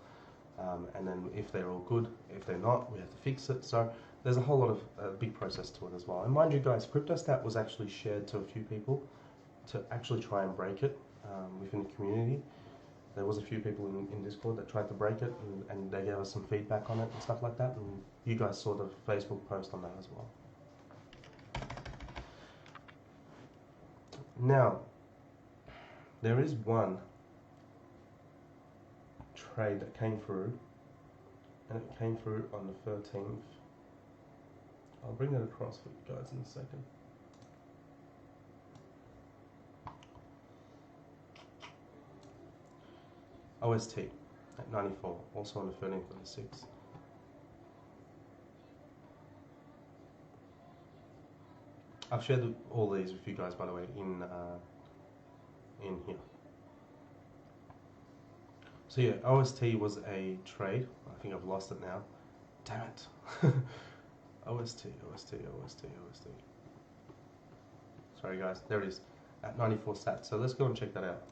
And then if they're all good, if they're not, we have to fix it. So there's a whole lot of big process to it as well. And mind you guys, CryptoStat was actually shared to a few people to actually try and break it within the community. There was a few people in Discord that tried to break it, and they gave us some feedback on it and stuff like that, and you guys saw the Facebook post on that as well. Now, there is one trade that came through, and it came through on the 13th. I'll bring it across for you guys in a second. OST at 94, also on the 13th and the 6th. I've shared all these with you guys, by the way, in here. So yeah, OST was a trade. I think I've lost it now. Damn it. OST. Sorry guys, there it is, at 94 sat. So let's go and check that out.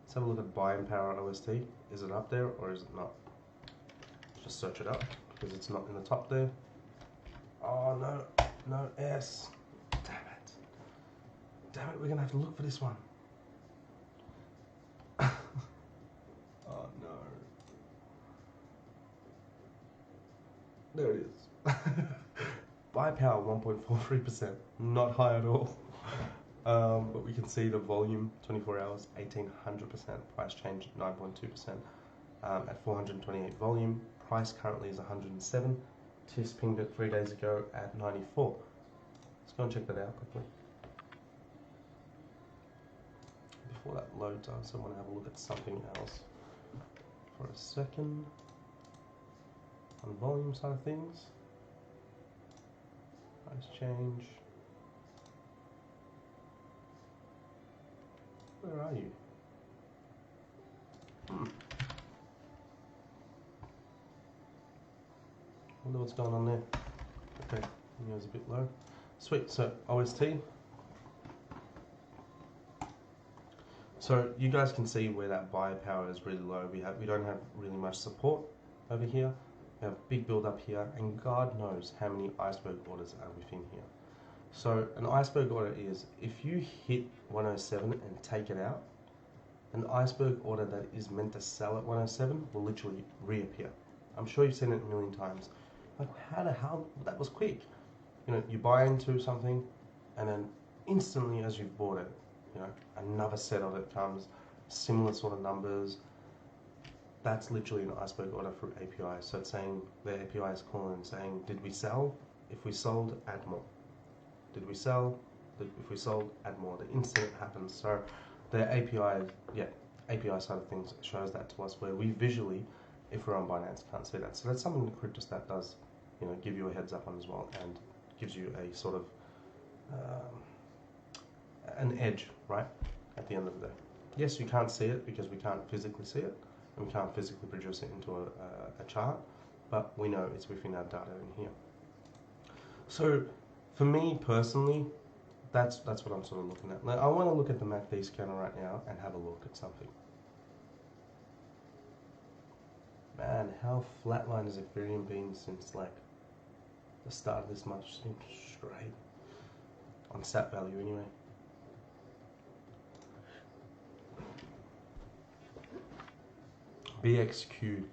Let's have a look at buying power OST. Is it up there or is it not? Just search it up because it's not in the top there. Oh no S. Damn it, we're gonna have to look for this one. Oh no. There it is. Buy power 1.43%, not high at all. But we can see the volume 24 hours 1800%, price change 9.2%, at 428 volume. Price currently is 107. TIS pinged it 3 days ago at 94. Let's go and check that out quickly. Before that loads, I also want to have a look at something else for a second. On the volume side of things, price change. Where are you? Wonder what's going on there. Okay, it was a bit low. Sweet. So OST. So you guys can see where that buyer power is really low. We don't have really much support over here. We have big build up here, and God knows how many iceberg orders are within here. So an iceberg order is if you hit 107 and take it out, an iceberg order that is meant to sell at 107 will literally reappear. I'm sure you've seen it a million times. Like, how the hell? That was quick. You know, you buy into something, and then instantly as you've bought it, you know, another set of it comes, similar sort of numbers. That's literally an iceberg order through API. So it's saying, the API is calling and saying, did we sell? If we sold, add more. Did we sell? If we sold, add more. The instant it happens. So the API, API side of things shows that to us, where we visually, if we're on Binance, can't see that. So that's something that CryptoStat does, you know, give you a heads up on as well, and gives you a sort of an edge, right, at the end of the day. Yes, you can't see it because we can't physically see it, and we can't physically produce it into a chart, but we know it's within our data in here. So for me personally, that's what I'm sort of looking at. Now, I want to look at the MACD scanner right now and have a look at something. Man, how flatline has Ethereum been since like the start of this month? Seems straight. on sat value anyway. BXQ,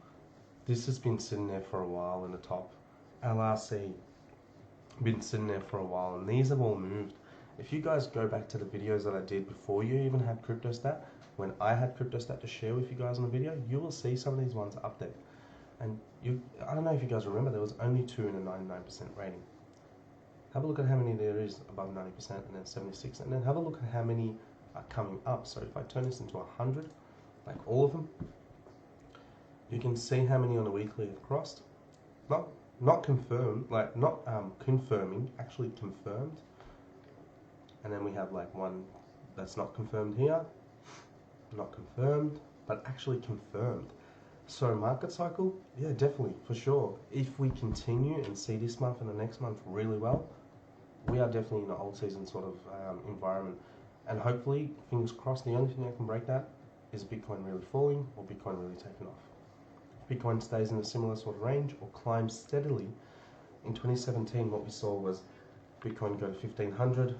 this has been sitting there for a while in the top. LRC, been sitting there for a while, and these have all moved. If you guys go back to the videos that I did before you even had CryptoStat, when I had CryptoStat to share with you guys on the video, you will see some of these ones up there. And I don't know if you guys remember, there was only 2 in a 99% rating. Have a look at how many there is above 90% and then 76, and then have a look at how many are coming up. So if I turn this into 100, like all of them, you can see how many on the weekly have crossed. Not confirmed, like not confirming, actually confirmed. And then we have like one that's not confirmed here, not confirmed, but actually confirmed. So market cycle, yeah, definitely, for sure. If we continue and see this month and the next month really well, we are definitely in an old season sort of environment. And hopefully, fingers crossed, the only thing that can break that is Bitcoin really falling or Bitcoin really taking off. If Bitcoin stays in a similar sort of range or climbs steadily, in 2017 what we saw was Bitcoin go to 1500.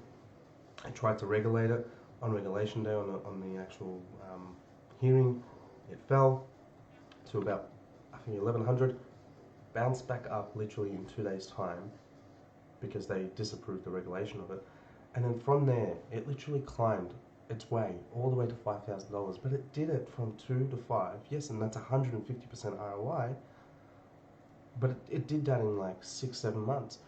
I tried to regulate it on regulation day on the actual hearing. It fell to about, I think, 1100, bounced back up literally in 2 days' time because they disapproved the regulation of it. And then from there, it literally climbed its way all the way to $5,000. But it did it from 2 to 5. Yes, and that's 150% ROI. But it did that in like 6-7 months.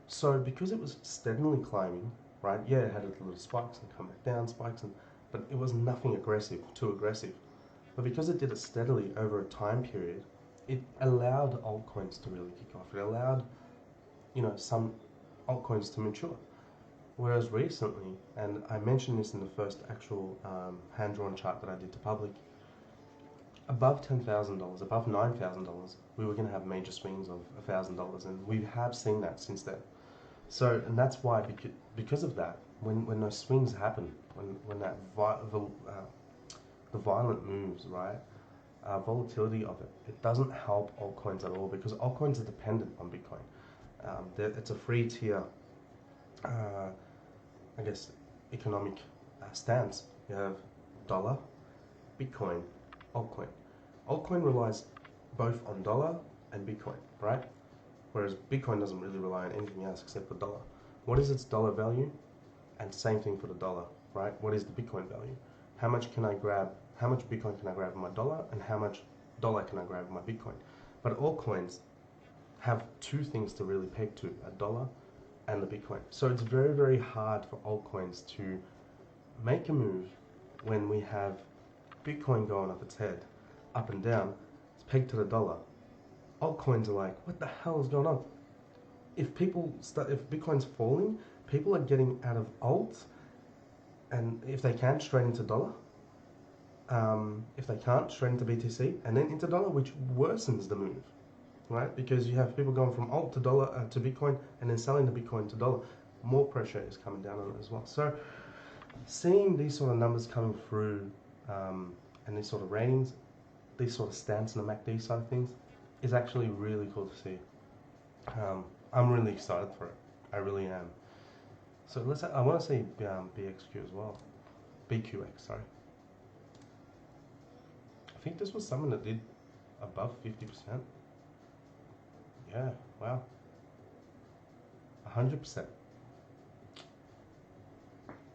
So because it was steadily climbing, right? Yeah, it had little spikes and come back down, spikes, but it was nothing too aggressive. But because it did it steadily over a time period, it allowed altcoins to really kick off. It allowed, some altcoins to mature. Whereas recently, and I mentioned this in the first actual hand-drawn chart that I did to public, above $10,000, above $9,000, we were going to have major swings of $1,000, and we have seen that since then. So, and that's why, because of that, when those swings happen, when that the violent moves, right, volatility of it doesn't help altcoins at all, because altcoins are dependent on Bitcoin. It's a free tier, I guess, economic stance. You have dollar, Bitcoin, altcoin. Altcoin relies both on dollar and Bitcoin, right? Whereas Bitcoin doesn't really rely on anything else except for dollar. What is its dollar value? And same thing for the dollar, right? What is the Bitcoin value? How much can I grab? How much Bitcoin can I grab in my dollar, and how much dollar can I grab in my Bitcoin? But altcoins have 2 things to really peg to: a dollar and the Bitcoin. So it's very, very hard for altcoins to make a move when we have Bitcoin going up its head, up and down. It's pegged to the dollar. Altcoins are like, what the hell is going on? If Bitcoin's falling, people are getting out of alt, and if they can, straight into dollar. If they can't, straight into BTC, and then into dollar, which worsens the move, right? Because you have people going from alt to dollar to Bitcoin, and then selling the Bitcoin to dollar. More pressure is coming down on it as well. So, seeing these sort of numbers coming through, and these sort of ratings, these sort of stance on the MACD side of things, is actually really cool to see. I'm really excited for it. I really am. So I want to see BXQ as well. BQX, sorry. I think this was something that did above 50%. Yeah, wow. 100%.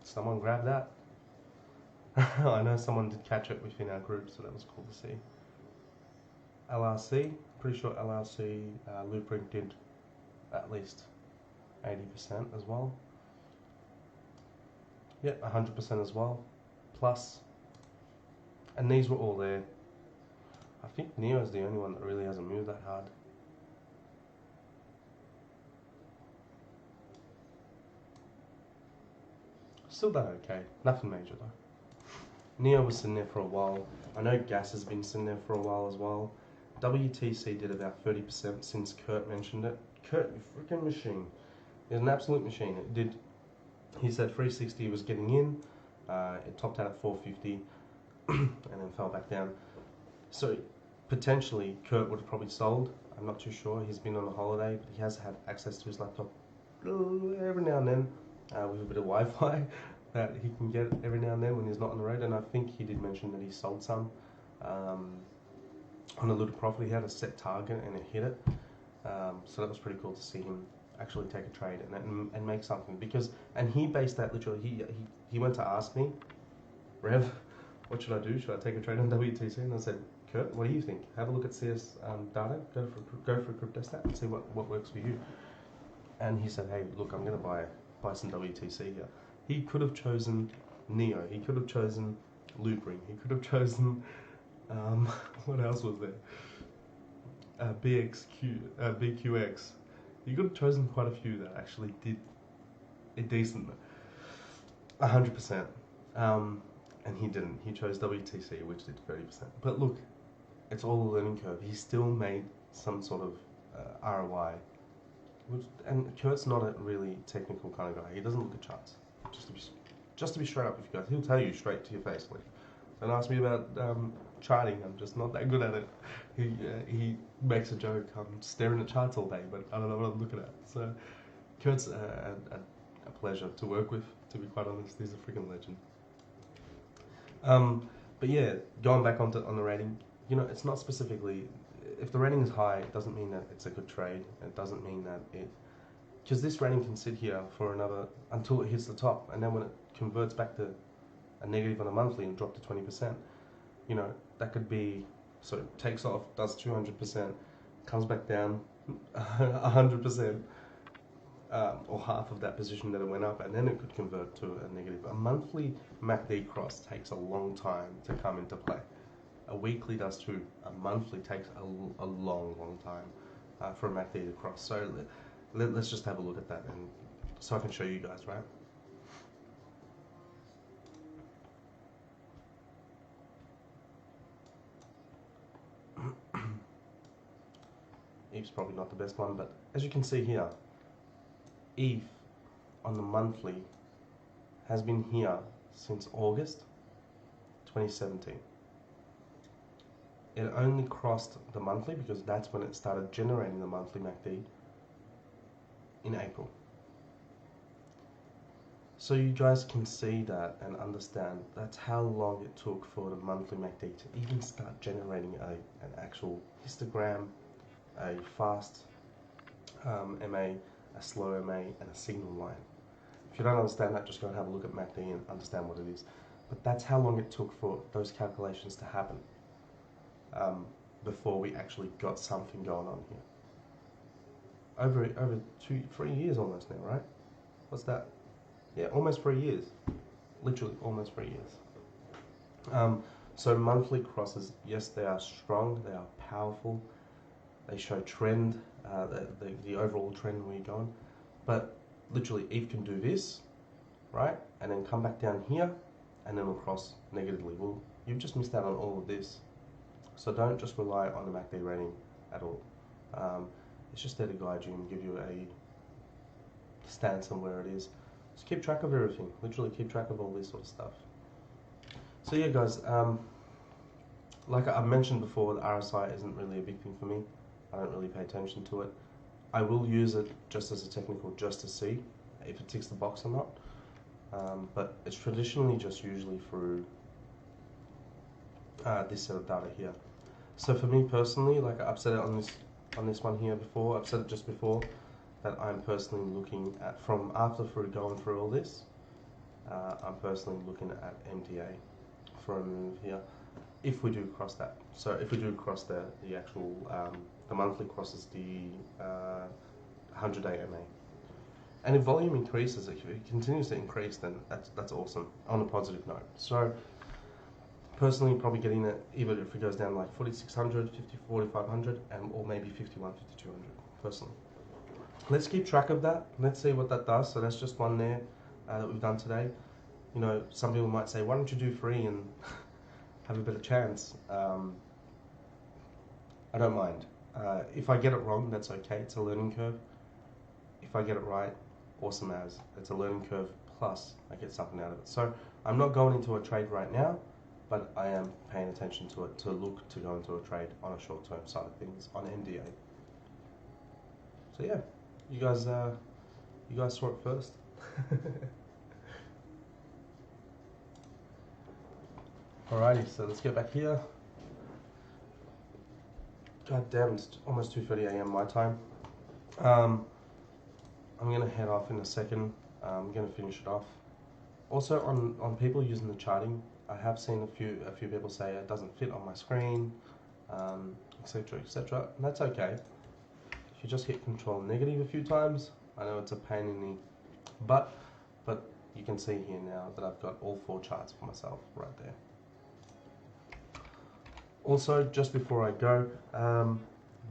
Someone grab that. I know someone did catch it within our group, so that was cool to see. LRC, pretty sure LRC Loopring did at least 80% as well. Yep, 100% as well. Plus, and these were all there. I think Neo is the only one that really hasn't moved that hard. Still done okay. Nothing major though. Neo was sitting there for a while. I know gas has been sitting there for a while as well. WTC did about 30% since Kurt mentioned it. Kurt, you freaking machine. It's an absolute machine. It did. He said 360 was getting in. It topped out at 450 and then fell back down. So potentially Kurt would have probably sold. I'm not too sure. He's been on a holiday, but he has had access to his laptop every now and then. with a bit of Wi-Fi that he can get every now and then when he's not on the road. And I think he did mention that he sold some on a little profit. He had a set target and it hit it. So that was pretty cool to see him actually take a trade and make something. And he based that literally. He went to ask me, Rev, what should I do? Should I take a trade on WTC? And I said, Kurt, what do you think? Have a look at CS data. Go for a crypto stat and see what works for you. And he said, hey, look, I'm going to buy some WTC here. He could have chosen Neo. He could have chosen Loopring. He could have chosen what else was there? BQX. He could have chosen quite a few that actually did a decent 100%. And he didn't. He chose WTC, which did 30%. But look, it's all a learning curve. He still made some sort of ROI. And Kurt's not a really technical kind of guy. He doesn't look at charts. Just to be straight up with you guys, he'll tell you straight to your face. Like, don't ask me about charting. I'm just not that good at it. He makes a joke. I'm staring at charts all day, but I don't know what I'm looking at. So Kurt's a pleasure to work with. To be quite honest, he's a freaking legend. But yeah, going back on the rating, you know, it's not specifically, if the rating is high, it doesn't mean that it's a good trade. It doesn't mean that because this rating can sit here for until it hits the top, and then when it converts back to a negative on a monthly and drop to 20%, you know, that could be, so it takes off, does 200%, comes back down 100%, or half of that position that it went up, and then it could convert to a negative. A monthly MACD cross takes a long time to come into play. A weekly does too. A monthly takes a long time for a MACD to cross. So let's just have a look at that, and so I can show you guys, right? ETH's probably not the best one, but as you can see here, ETH on the monthly has been here since August 2017. It only crossed the monthly because that's when it started generating the monthly MACD in April. So you guys can see that and understand that's how long it took for the monthly MACD to even start generating an actual histogram, a fast MA, a slow MA, and a signal line. If you don't understand that, just go and have a look at MACD and understand what it is. But that's how long it took for those calculations to happen before we actually got something going on here. Over 2-3 years almost now, right? What's that? Yeah, almost 3 years. Literally almost 3 years. So monthly crosses, yes, they are strong, they are powerful, they show trend, the overall trend where you're going. But literally, ETH can do this, right? And then come back down here, and then it'll cross negatively. Well, you've just missed out on all of this. So don't just rely on the MACD rating at all. It's just there to guide you and give you a stance on where it is. Just keep track of everything. Literally keep track of all this sort of stuff. So yeah, guys, like I mentioned before, the RSI isn't really a big thing for me. I don't really pay attention to it. I will use it just as a technical, just to see if it ticks the box or not. But it's traditionally just usually through this set of data here. So for me personally, like I've said it on this one here before, I've said it just before, that I'm personally looking at, from after going through all this, I'm personally looking at MTA for a move here, if we do cross that. So if we do cross the actual, the monthly crosses the 100-day MA. And if volume increases, if it continues to increase, then that's awesome, on a positive note. So personally, probably getting it, even if it goes down like 4,600, 4,500, or maybe 51, 5,200, personally. Let's keep track of that. Let's see what that does. So that's just one there that we've done today. You know, some people might say, why don't you do 3 and have a better chance? I don't mind. If I get it wrong, that's okay. It's a learning curve. If I get it right, awesome as. It's a learning curve plus I get something out of it. So I'm not going into a trade right now, but I am paying attention to it to look to go into a trade on a short-term side of things on MDA. So yeah, you guys saw it first. Alrighty, so let's get back here. God damn, it's almost 2:30 a.m. my time. I'm gonna head off in a second. I'm gonna finish it off. Also, on people using the charting, I have seen a few people say it doesn't fit on my screen, etc., etc. And that's okay. If you just hit Control negative a few times, I know it's a pain in the butt, but you can see here now that I've got all 4 charts for myself right there. Also, just before I go,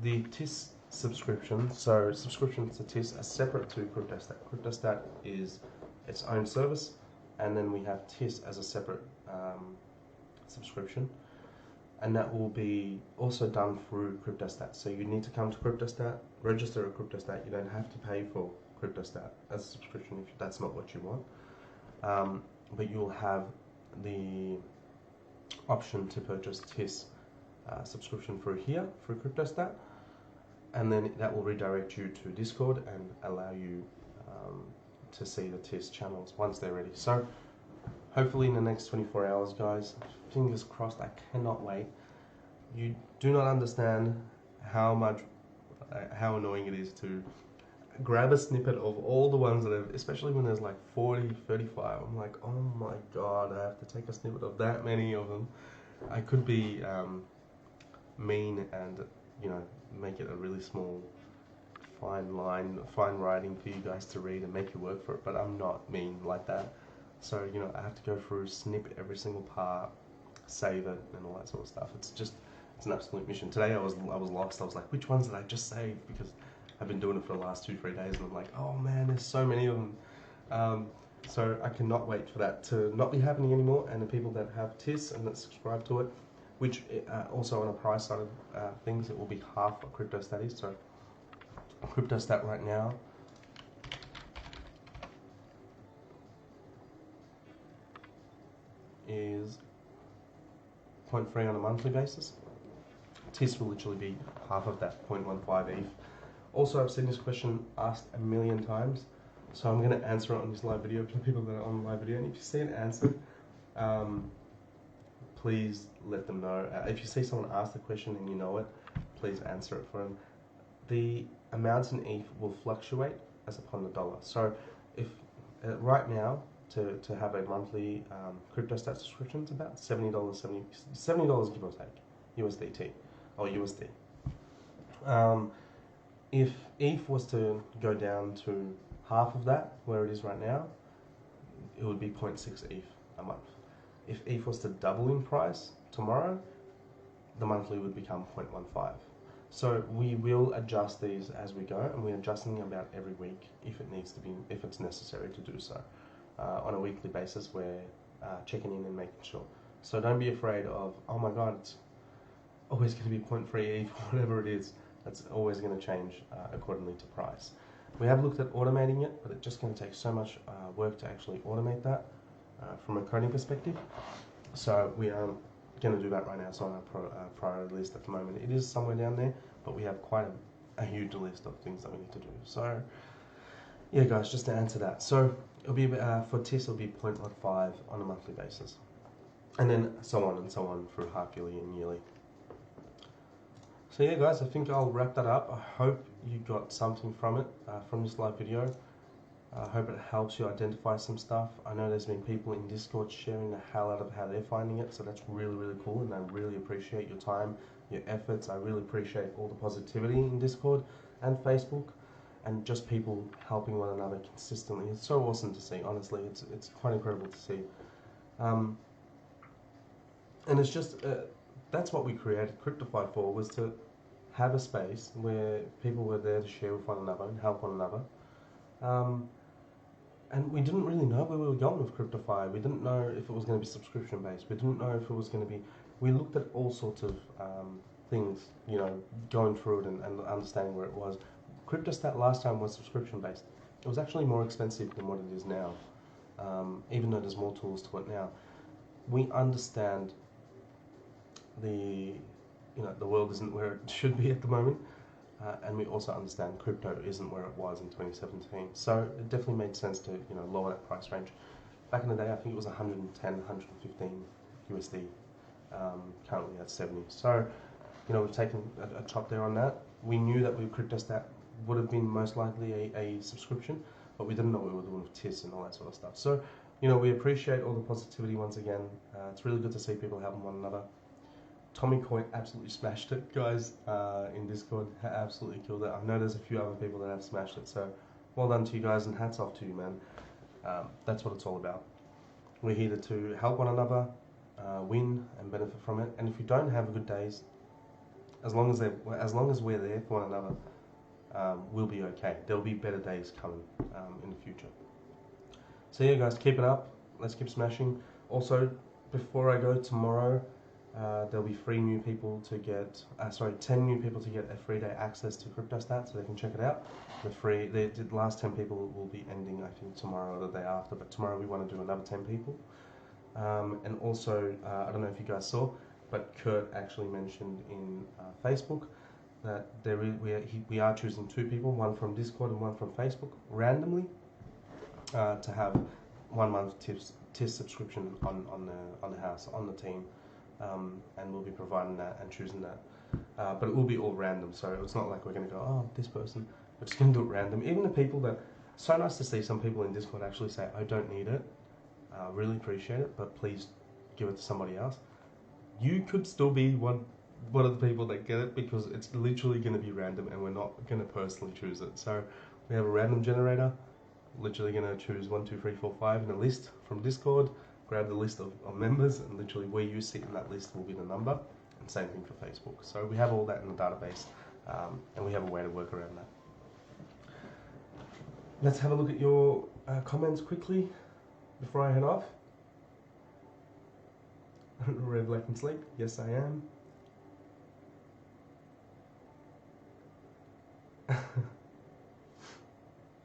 the TIS subscription, so subscriptions to TIS are separate to CryptoStat. CryptoStat is its own service, and then we have TIS as a separate subscription, and that will be also done through CryptoStat. So you need to come to CryptoStat, register at CryptoStat. You don't have to pay for CryptoStat as a subscription if that's not what you want, but you'll have the option to purchase TIS subscription through here, through CryptoStat, and then that will redirect you to Discord and allow you to see the TIS channels once they're ready. So hopefully in the next 24 hours, guys, fingers crossed, I cannot wait. You do not understand how annoying it is to grab a snippet of all the ones that have, especially when there's like 40, 35, I'm like, oh my god, I have to take a snippet of that many of them. I could be mean and, you know, make it a really small fine writing for you guys to read and make you work for it, but I'm not mean like that. So, you know, I have to go through, snip every single part, save it, and all that sort of stuff. It's an absolute mission. Today I was lost. I was like, which ones did I just save? Because I've been doing it for the last 2-3 days, and I'm like, oh man, there's so many of them. So I cannot wait for that to not be happening anymore, and the people that have TIS and that subscribe to it, which also on a price side of things, it will be half what CryptoStat is. So CryptoStat right now is 0.3 on a monthly basis. TIS will literally be half of that, 0.15 ETH. Also, I've seen this question asked a million times, so I'm going to answer it on this live video for people that are on live video. And if you see an answer, please let them know. If you see someone ask the question and you know it, please answer it for them. The amounts in ETH will fluctuate as upon the dollar. So if right now, to have a monthly CryptoStat subscription, it's about $70 give or take, USDT or USD. If ETH was to go down to half of that, where it is right now, it would be 0.6 ETH a month. If ETH was to double in price tomorrow, the monthly would become 0.15. So we will adjust these as we go, and we're adjusting about every week if it needs to be, if it's necessary to do so. On a weekly basis, we're checking in and making sure. So don't be afraid of, oh my god, it's always going to be 0.3 ETH, whatever it is. That's always going to change accordingly to price. We have looked at automating it, but it's just going to take so much work to actually automate that from a coding perspective. So we are going to do that right now. It's on our priority list at the moment. It is somewhere down there, but we have quite a huge list of things that we need to do. So yeah, guys, just to answer that. So it'll be for TIS, it'll be 0.15 on a monthly basis, and then so on and so on through half yearly and yearly. So yeah, guys, I think I'll wrap that up. I hope you got something from it, from this live video. I hope it helps you identify some stuff. I know there's been people in Discord sharing the hell out of how they're finding it, so that's really, really cool, and I really appreciate your time, your efforts. I really appreciate all the positivity in Discord and Facebook, and just people helping one another consistently. It's so awesome to see, honestly. It's quite incredible to see. And it's just, that's what we created Cryptify for, was to have a space where people were there to share with one another and help one another. And we didn't really know where we were going with Cryptify. We didn't know if it was going to be subscription based. We didn't know if it was going to be, we looked at all sorts of things, you know, going through it and understanding where it was. CryptoStat last time was subscription based. It was actually more expensive than what it is now, even though there's more tools to it now. We understand the world isn't where it should be at the moment. and we also understand crypto isn't where it was in 2017. So it definitely made sense to lower that price range. Back in the day, I think it was 110, 115 USD. Currently at 70. So we've taken a chop there on that. We knew that with CryptoStat would have been most likely a subscription, but we didn't know what we were doing with TIS and all that sort of stuff. So we appreciate all the positivity once again. It's really good to see people helping one another. Tommy Coin absolutely smashed it, guys, in Discord. Absolutely killed it. I know there's a few other people that have smashed it, so well done to you guys and hats off to you, man. That's what it's all about. We're here to help one another, win and benefit from it. And if you don't have good days, as long as we're there for one another, we'll be okay. There'll be better days coming in the future. So yeah, guys, keep it up. Let's keep smashing. Also, before I go tomorrow, there'll be 10 new people to get a free day access to CryptoStat, so they can check it out. The last 10 people will be ending, I think, tomorrow or the day after. But tomorrow we want to do another 10 people. And also, I don't know if you guys saw, but Kurt actually mentioned in Facebook that we are choosing 2 people, one from Discord and one from Facebook, randomly, to have 1 month TIS subscription on the house, on the team. And we'll be providing that and choosing that, but it will be all random, so it's not like we're going to go, oh, this person. We're just going to do it random. Even the people that, so nice to see some people in Discord actually say, I don't need it, really appreciate it, but please give it to somebody else. You could still be one of the people that get it, because it's literally going to be random and we're not going to personally choose it. So we have a random generator, literally going to choose 1, 2, 3, 4, 5 in a list from Discord. Grab the list of members, and literally where you sit in that list will be the number, and same thing for Facebook. So we have all that in the database, and we have a way to work around that. Let's have a look at your comments quickly before I head off. Red, black and sleep. Yes, I am.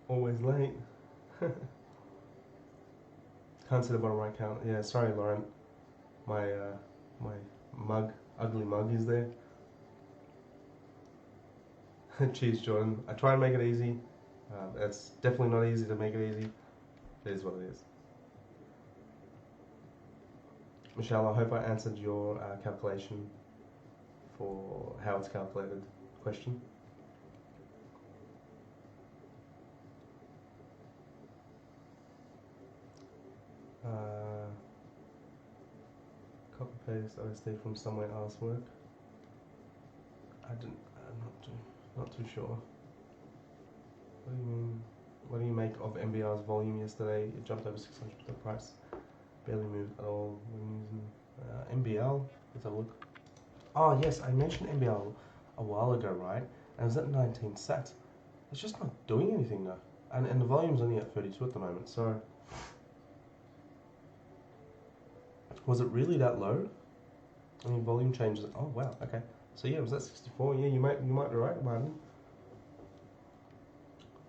Always late. Can't see the bottom right count. Yeah, sorry, Lauren. My ugly mug is there. Cheers, Jordan. I try and make it easy. It's definitely not easy to make it easy. It is what it is. Michelle, I hope I answered your calculation for how it's calculated question. Copy paste OSD from somewhere else work. I'm not too sure. What do you mean? What do you make of MBR's volume yesterday? It jumped over 600, the price barely moved at all when using MBL. Let's have a look. Oh yes, I mentioned MBL a while ago, right? And it was at 19 sats. It's just not doing anything though. And the volume's only at 32 at the moment, so was it really that low? I mean, volume changes. Oh wow, okay. So yeah, it was at 64. Yeah, you might be right about it.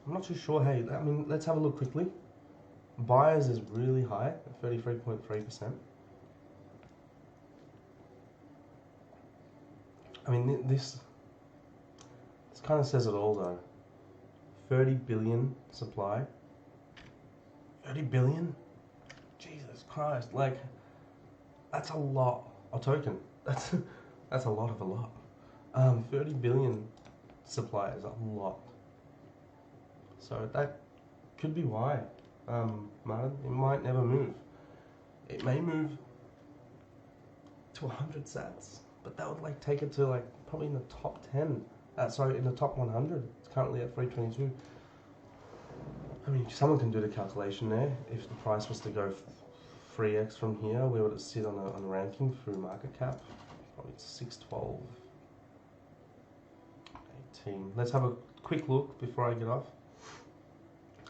I'm not too sure. Hey, I mean, let's have a look quickly. Buyers is really high at 33.3%. I mean, this kind of says it all though. 30 billion supply. 30 billion? Jesus Christ! Like, that's a lot of token. That's a lot of a lot. 30 billion supply is a lot. So that could be why, Martin. It might never move. It may move to 100 sats, but that would like take it to like probably in the top 10. In the top 100. It's currently at 322. I mean, someone can do the calculation there. If the price was to go 3x from here, where would it sit on a ranking through market cap? Probably 612, 18. Let's have a quick look before I get off.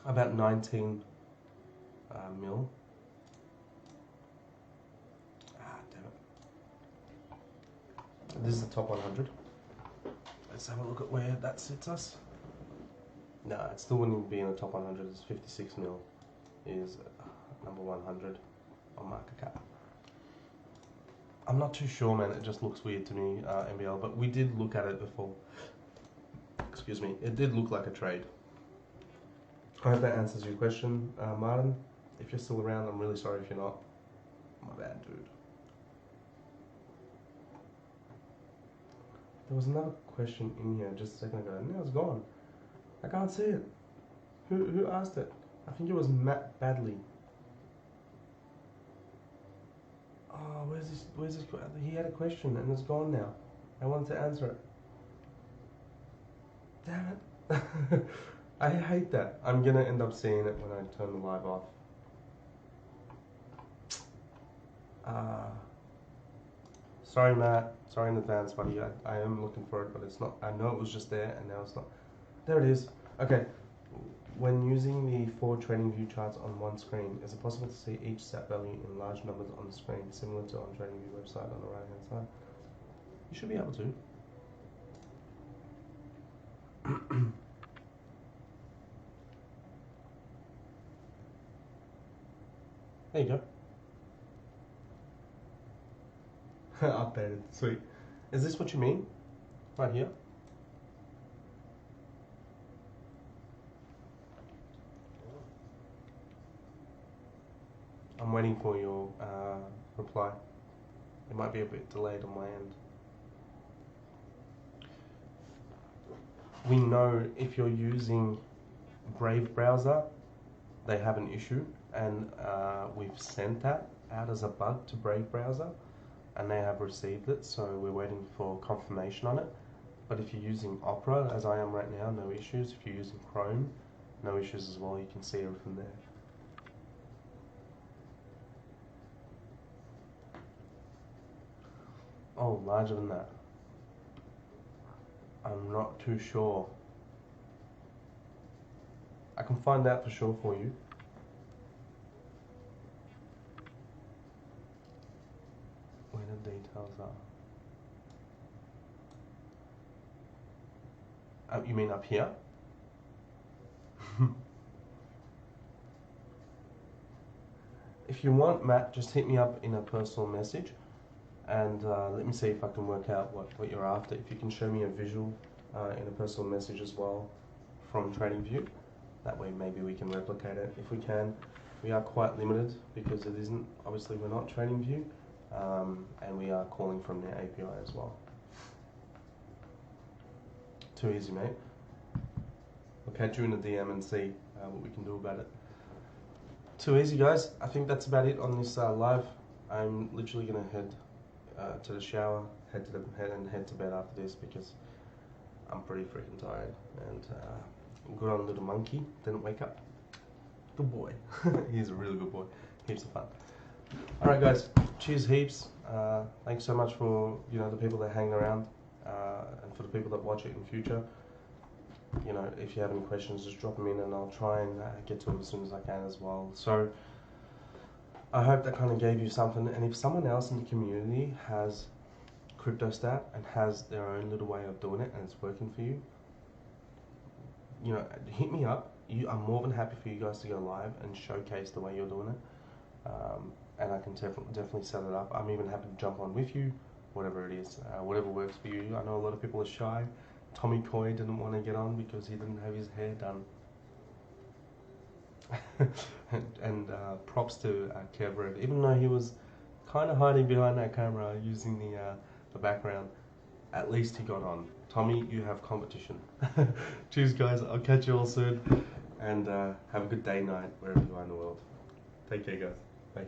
About 19 mil. Damn it. This is the top 100. Let's have a look at where that sits us. No, it still wouldn't be in the top 100. It's 56 mil is number 100 on market cap. I'm not too sure, man. It just looks weird to me, MBL. But we did look at it before. excuse me, it did look like a trade. I hope that answers your question, Martin. If you're still around, I'm really sorry if you're not. My bad, dude. There was another question in here just a second ago, and now it's gone. I can't see it. Who asked it? I think it was Matt Badley. Oh, where's this? He had a question and it's gone now. I wanted to answer it. Damn it. I hate that. I'm gonna end up seeing it when I turn the live off. Sorry, Matt. Sorry in advance, buddy. I am looking for it, but it's not. I know it was just there, and now it's not. There it is. Okay. When using the 4 trading view charts on one screen, is it possible to see each set value in large numbers on the screen, similar to on TradingView website on the right hand side? You should be able to. There you go. Updated. Sweet. Is this what you mean? Right here? I'm waiting for your reply. It might be a bit delayed on my end. We know if you're using Brave browser, they have an issue, and we've sent that out as a bug to Brave browser, and they have received it, so we're waiting for confirmation on it. But if you're using Opera, as I am right now, no issues. If you're using Chrome, no issues as well. You can see everything there. Oh, larger than that. I'm not too sure. I can find out for sure for you. Where the details are. You mean up here? If you want, Matt, just hit me up in a personal message, and let me see if I can work out what you're after. If you can show me a visual in a personal message as well from TradingView, that way maybe we can replicate it. If we can, we are quite limited because it isn't, obviously we're not TradingView, and we are calling from their API as well. Too easy, mate. I'll catch you in the DM and see what we can do about it. Too easy, guys. I think that's about it on this live. I'm literally gonna head to the shower, head to bed after this because I'm pretty freaking tired. And good on little monkey, didn't wake up. Good boy. He's a really good boy. Heaps of fun. All right, guys. Cheers, heaps. Thanks so much for the people that hang around, and for the people that watch it in future. If you have any questions, just drop them in and I'll try and get to them as soon as I can as well. So I hope that kind of gave you something. And if someone else in the community has CryptoStat and has their own little way of doing it and it's working for you, hit me up. I'm more than happy for you guys to go live and showcase the way you're doing it. And I can definitely set it up. I'm even happy to jump on with you, whatever it is, whatever works for you. I know a lot of people are shy. Tommy Coy didn't want to get on because he didn't have his hair done. and props to Kevred, even though he was kind of hiding behind that camera using the background, at least he got on. Tommy, you have competition. Cheers, guys. I'll catch you all soon, and have a good day, night, wherever you are in the world. Take care, guys. Bye.